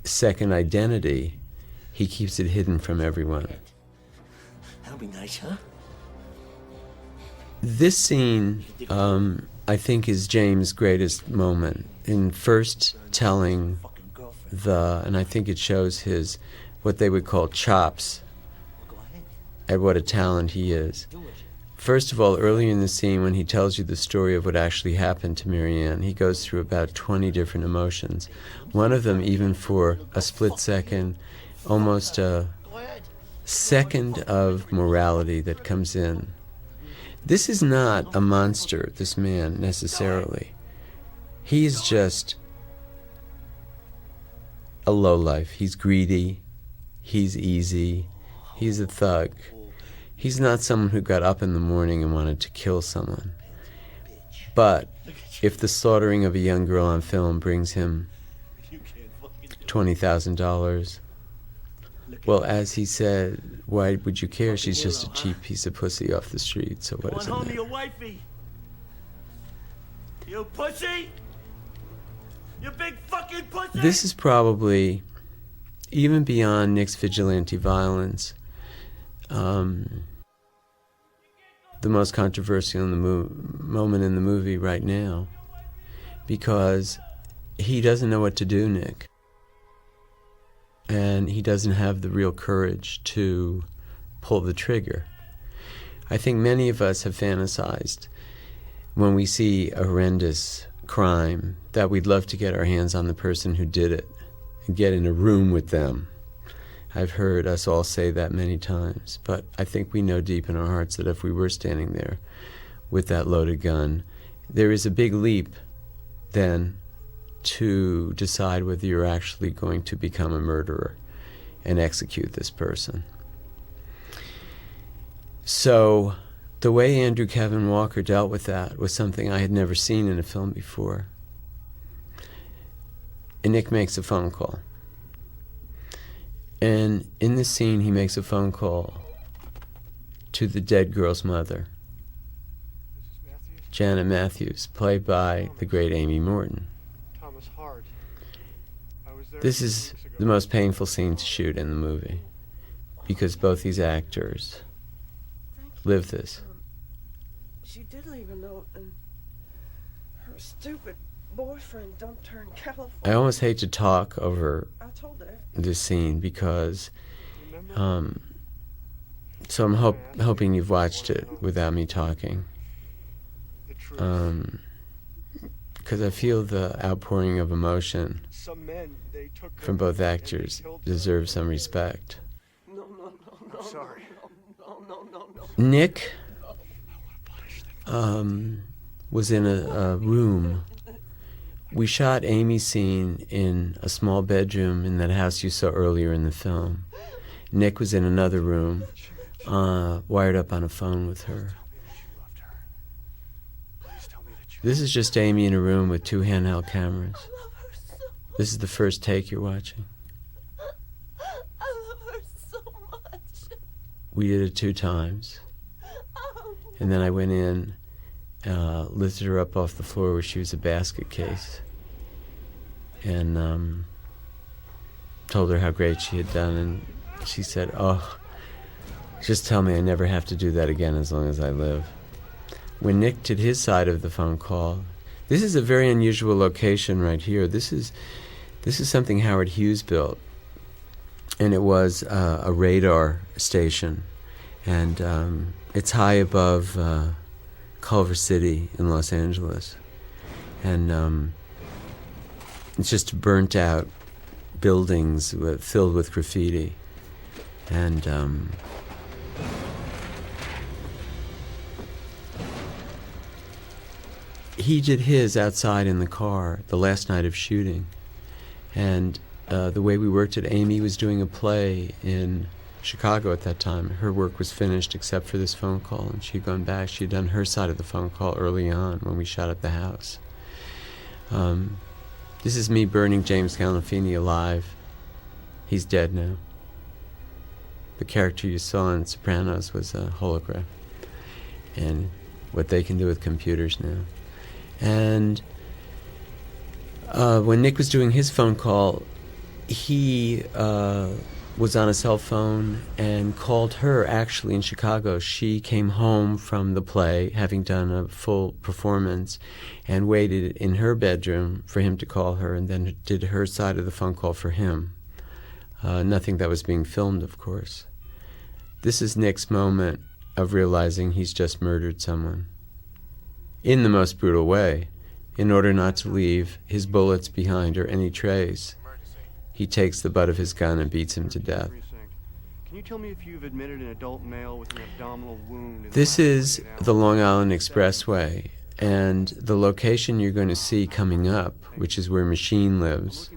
second identity, he keeps it hidden from everyone. That'll be nice, huh? This scene, I think, is James' greatest moment in first telling and I think it shows his, what they would call chops at what a talent he is. First of all, early in the scene, when he tells you the story of what actually happened to Marianne, he goes through about 20 different emotions. One of them, even for a split second, almost a second of morality that comes in. This is not a monster, this man, necessarily. He is just a lowlife. He's greedy. He's easy. He's a thug. He's not someone who got up in the morning and wanted to kill someone. But if the slaughtering of a young girl on film brings him $20,000, well, as he said, why would you care? She's just a cheap piece of pussy off the street, so what does it matter? Your wifey. You pussy! You big fucking pussy! This is probably, even beyond Nick's vigilante violence, the most controversial in the moment in the movie right now, because he doesn't know what to do, Nick. And he doesn't have the real courage to pull the trigger. I think many of us have fantasized when we see a horrendous crime that we'd love to get our hands on the person who did it and get in a room with them. I've heard us all say that many times, but I think we know deep in our hearts that if we were standing there with that loaded gun, there is a big leap then to decide whether you're actually going to become a murderer and execute this person. So the way Andrew Kevin Walker dealt with that was something I had never seen in a film before. And Nick makes a phone call. And in this scene, he makes a phone call to the dead girl's mother, Janet Matthews, played by the great Amy Morton. This is the most painful scene to shoot in the movie, because both these actors live this. She did leave a note, and her stupid boyfriend dumped her in California. I almost hate to talk over I told her. this scene because, so I'm hoping you've watched it without me talking. Because I feel the outpouring of emotion from both actors deserves some respect. No, I'm sorry. Nick was in a room we shot Amy's scene in a small bedroom in that house you saw earlier in the film. Nick was in another room, wired up on a phone with her. This is just Amy in a room with 2 handheld cameras. This is the first take you're watching. I love her so much. We did it 2 times. And then I went in, lifted her up off the floor where she was a basket case, and told her how great she had done. And she said, "Oh, just tell me I never have to do that again as long as I live." When Nick did his side of the phone call, this is a very unusual location right here. This is something Howard Hughes built, and it was a radar station, and it's high above Culver City in Los Angeles, and it's just burnt out buildings filled with graffiti, and he did his outside in the car the last night of shooting. And the way we worked it, Amy was doing a play in Chicago at that time. Her work was finished except for this phone call, and she'd gone back. She'd done her side of the phone call early on when we shot at the house. This is me burning James Gandolfini alive. He's dead now. The character you saw in Sopranos was a hologram, and what they can do with computers now. And when Nick was doing his phone call, he was on a cell phone and called her actually in Chicago. She came home from the play, having done a full performance, and waited in her bedroom for him to call her, and then did her side of the phone call for him. Nothing that was being filmed, of course. This is Nick's moment of realizing he's just murdered someone, in the most brutal way, in order not to leave his bullets behind or any trace. He takes the butt of his gun and beats him to death. Can you tell me if you've admitted an adult male with an abdominal wound? This is the Long Island Expressway, and the location you're going to see coming up, which is where Machine lives.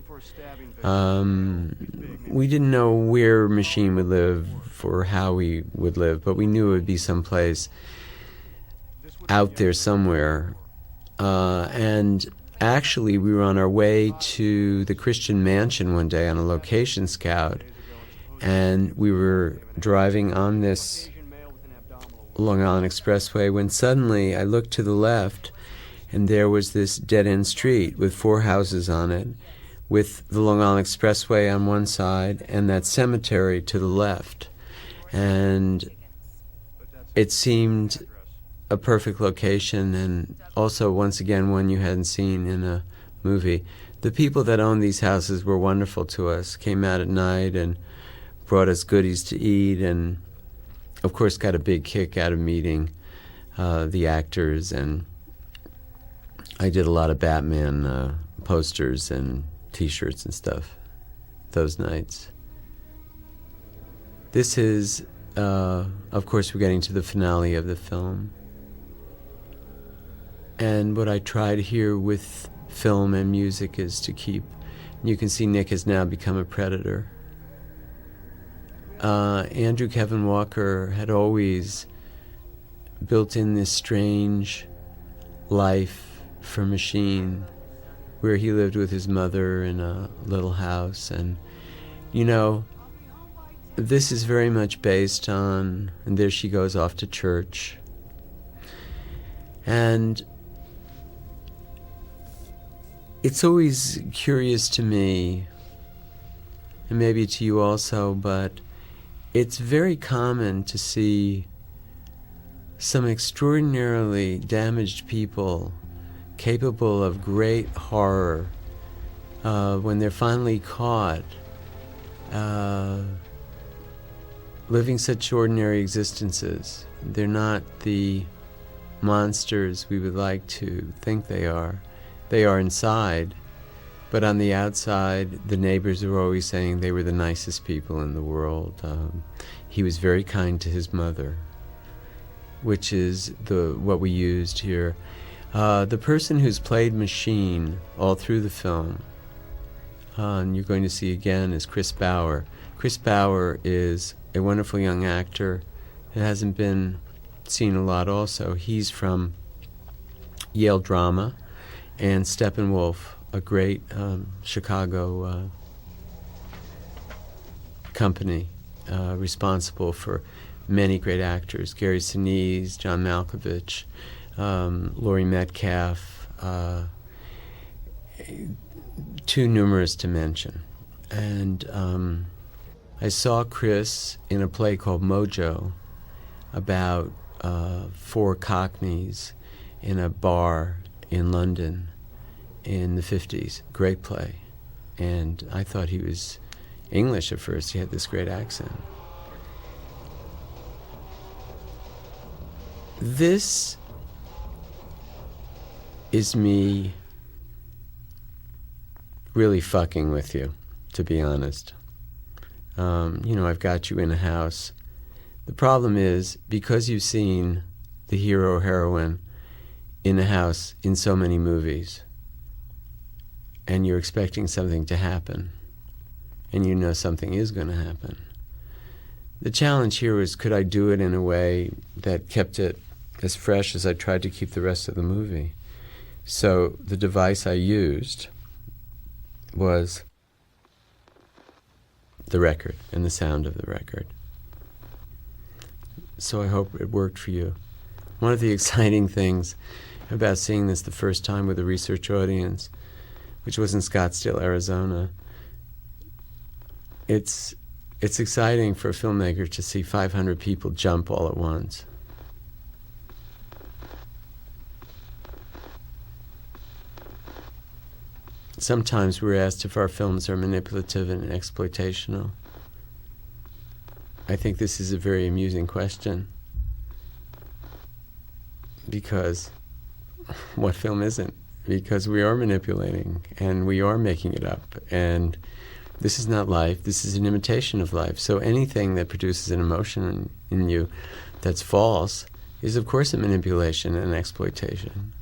We didn't know where Machine would live or how he would live, but we knew it would be someplace out there somewhere. And actually, we were on our way to the Christian Mansion one day on a location scout, and we were driving on this Long Island Expressway when suddenly I looked to the left, and there was this dead-end street with 4 houses on it, with the Long Island Expressway on one side and that cemetery to the left. And it seemed a perfect location, and also, once again, one you hadn't seen in a movie. The people that owned these houses were wonderful to us, came out at night and brought us goodies to eat, and of course got a big kick out of meeting the actors. And I did a lot of Batman posters and t-shirts and stuff those nights. This is, of course, we're getting to the finale of the film. And what I tried here with film and music is to keep, you can see Nick has now become a predator. Andrew Kevin Walker had always built in this strange life for Machine, where he lived with his mother in a little house. And, you know, this is very much based on, and there she goes off to church. And it's always curious to me, and maybe to you also, but it's very common to see some extraordinarily damaged people capable of great horror when they're finally caught living such ordinary existences. They're not the monsters we would like to think they are. They are inside, but on the outside, the neighbors are always saying they were the nicest people in the world. He was very kind to his mother, which is what we used here. The person who's played Machine all through the film, and you're going to see again, is Chris Bauer. Chris Bauer is a wonderful young actor who hasn't been seen a lot also. He's from Yale Drama and Steppenwolf, a great Chicago company responsible for many great actors, Gary Sinise, John Malkovich, Laurie Metcalf, too numerous to mention. And I saw Chris in a play called Mojo about 4 Cockneys in a bar in London in the 50s. Great play. And I thought he was English at first. He had this great accent. This is me really fucking with you, to be honest. I've got you in a house. The problem is, because you've seen the hero or heroine in a house in so many movies, and you're expecting something to happen, and you know something is going to happen. The challenge here was, could I do it in a way that kept it as fresh as I tried to keep the rest of the movie? So the device I used was the record and the sound of the record. So I hope it worked for you. One of the exciting things about seeing this the first time with a research audience, which was in Scottsdale, Arizona, it's exciting for a filmmaker to see 500 people jump all at once. Sometimes we're asked if our films are manipulative and exploitational. I think this is a very amusing question, because what film isn't? Because we are manipulating and we are making it up, and this is not life, this is an imitation of life. So anything that produces an emotion in you that's false is of course a manipulation and exploitation.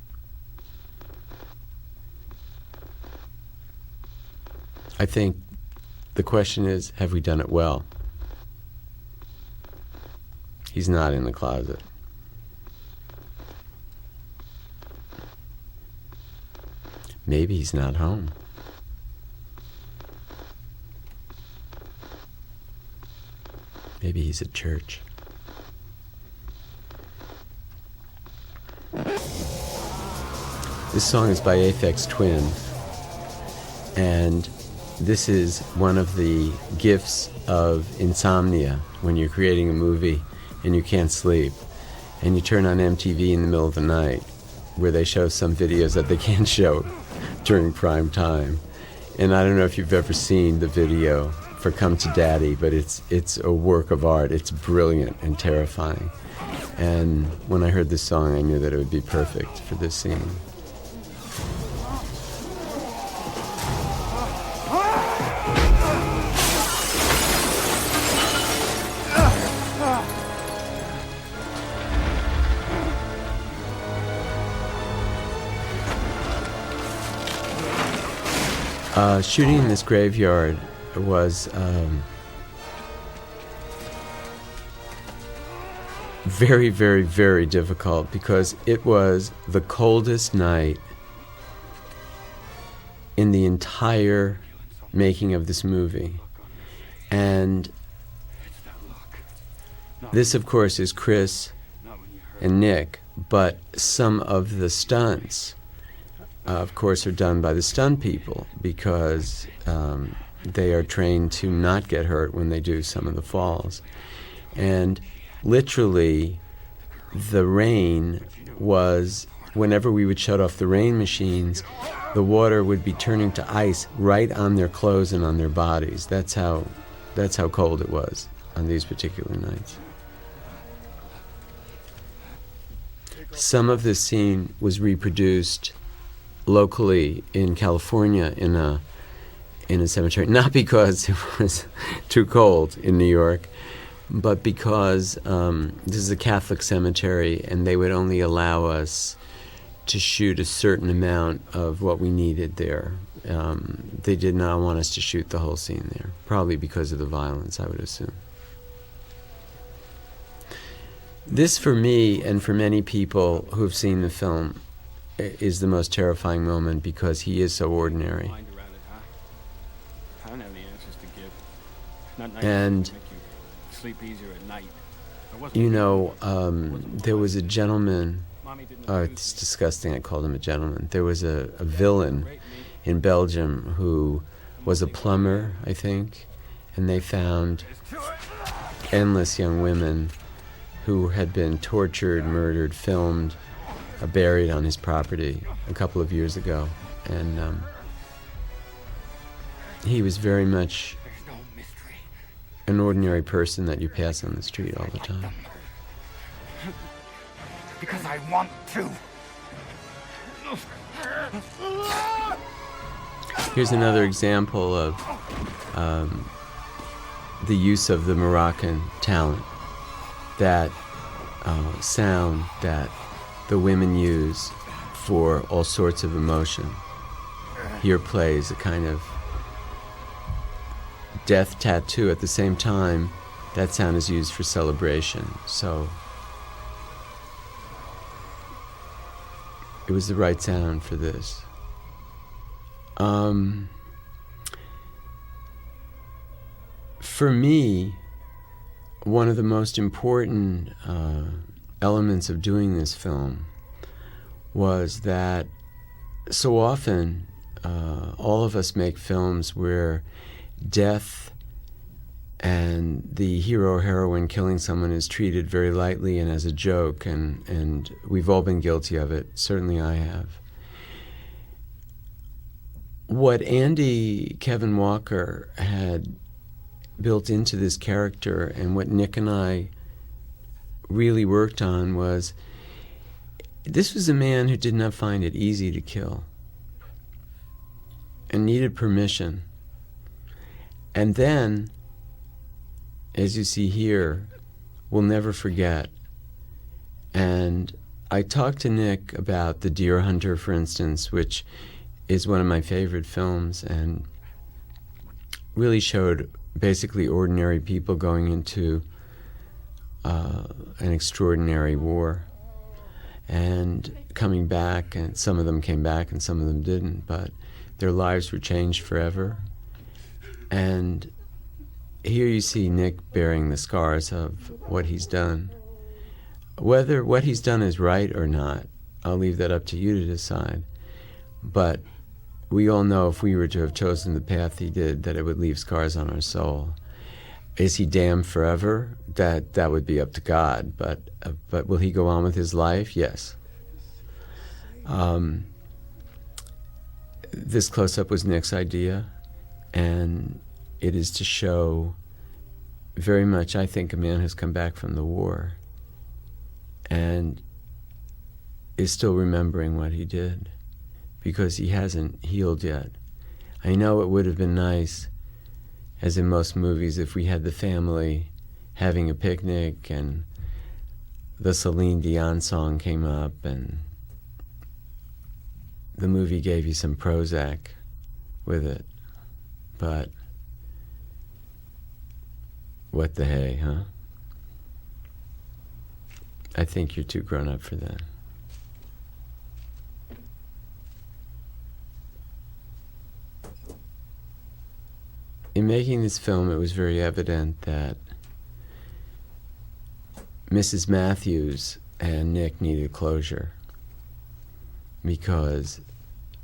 I think the question is, have we done it well? He's not in the closet. Maybe he's not home. Maybe he's at church. This song is by Aphex Twin, and this is one of the gifts of insomnia, when you're creating a movie and you can't sleep, and you turn on MTV in the middle of the night, where they show some videos that they can't show during prime time. And I don't know if you've ever seen the video for Come to Daddy, but it's a work of art. It's brilliant and terrifying. And when I heard this song, I knew that it would be perfect for this scene. Shooting in this graveyard was very, very, very difficult, because it was the coldest night in the entire making of this movie. And this, of course, is Chris and Nick, but some of the stunts, of course, are done by the stunt people, because they are trained to not get hurt when they do some of the falls. And literally, the rain was, whenever we would shut off the rain machines, the water would be turning to ice right on their clothes and on their bodies. That's how cold it was on these particular nights. Some of this scene was reproduced locally in California in a cemetery, not because it was too cold in New York, but because this is a Catholic cemetery, and they would only allow us to shoot a certain amount of what we needed there. They did not want us to shoot the whole scene there, probably because of the violence, I would assume. This, for me, and for many people who have seen the film, is the most terrifying moment because he is so ordinary. Mind around it, huh? I don't have any answers to give. Not nice And, to make you sleep easier at night. you know, there was a gentleman, it's disgusting I called him a gentleman. There was a villain in Belgium who was a plumber, I think, and they found endless young women who had been tortured, murdered, filmed, buried on his property a couple of years ago. And he was very much an ordinary person that you pass on the street all the time. Because I want to. Here's another example of the use of the Moroccan talent, that sound that the women use for all sorts of emotion. Here plays a kind of death tattoo. At the same time, that sound is used for celebration. So it was the right sound for this. For me, one of the most important elements of doing this film was that so often all of us make films where death and the hero or heroine killing someone is treated very lightly and as a joke, and we've all been guilty of it. Certainly I have. What Andy Kevin Walker had built into this character, and what Nick and I really worked on, was this was a man who did not find it easy to kill and needed permission. And then, as you see here, we'll never forget. And I talked to Nick about The Deer Hunter, for instance, which is one of my favorite films, and really showed basically ordinary people going into an extraordinary war and coming back, and some of them came back and some of them didn't, but their lives were changed forever. And here you see Nick bearing the scars of what he's done. Whether what he's done is right or not, I'll leave that up to you to decide. But we all know if we were to have chosen the path he did, that it would leave scars on our soul. Is he damned forever? That would be up to God. But will he go on with his life? Yes. This close-up was Nick's idea, and it is to show very much, I think, a man who's come back from the war and is still remembering what he did, because he hasn't healed yet. I know it would have been nice, as in most movies, if we had the family having a picnic and the Celine Dion song came up and the movie gave you some Prozac with it. But what the hey, huh? I think you're too grown up for that. In making this film, it was very evident that Mrs. Matthews and Nick needed closure, because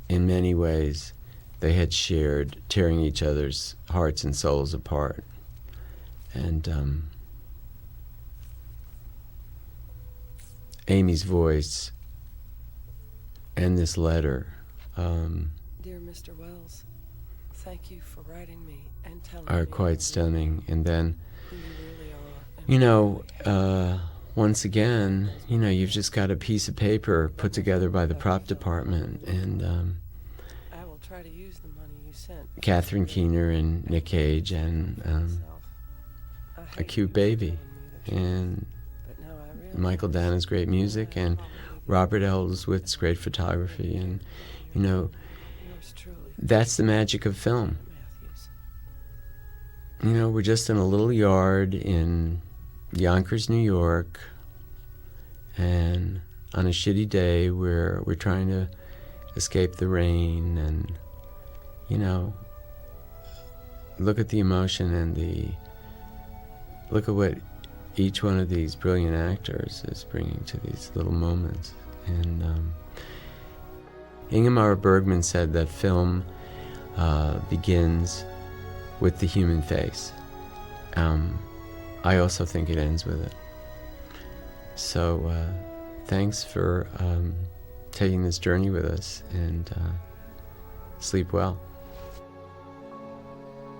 in many ways they had shared tearing each other's hearts and souls apart. And Amy's voice and this letter, Dear Mr. Wells, thank you for writing me and telling me are quite stunning. And then, who you really are. you know, once again, you know, you've just got a piece of paper put together by the prop department, and I will try to use the money you sent. Catherine Keener and Nick Cage and a cute baby, and Michael Dana's great music, and Robert Ellsworth's great photography, and you know, Yours truly, that's the magic of film. Matthews. You know, we're just in a little yard in Yonkers, New York, and on a shitty day where we're trying to escape the rain, and you know, look at the emotion and look at what each one of these brilliant actors is bringing to these little moments. And Ingmar Bergman said that film begins with the human face. I also think it ends with it. So thanks for taking this journey with us, and sleep well.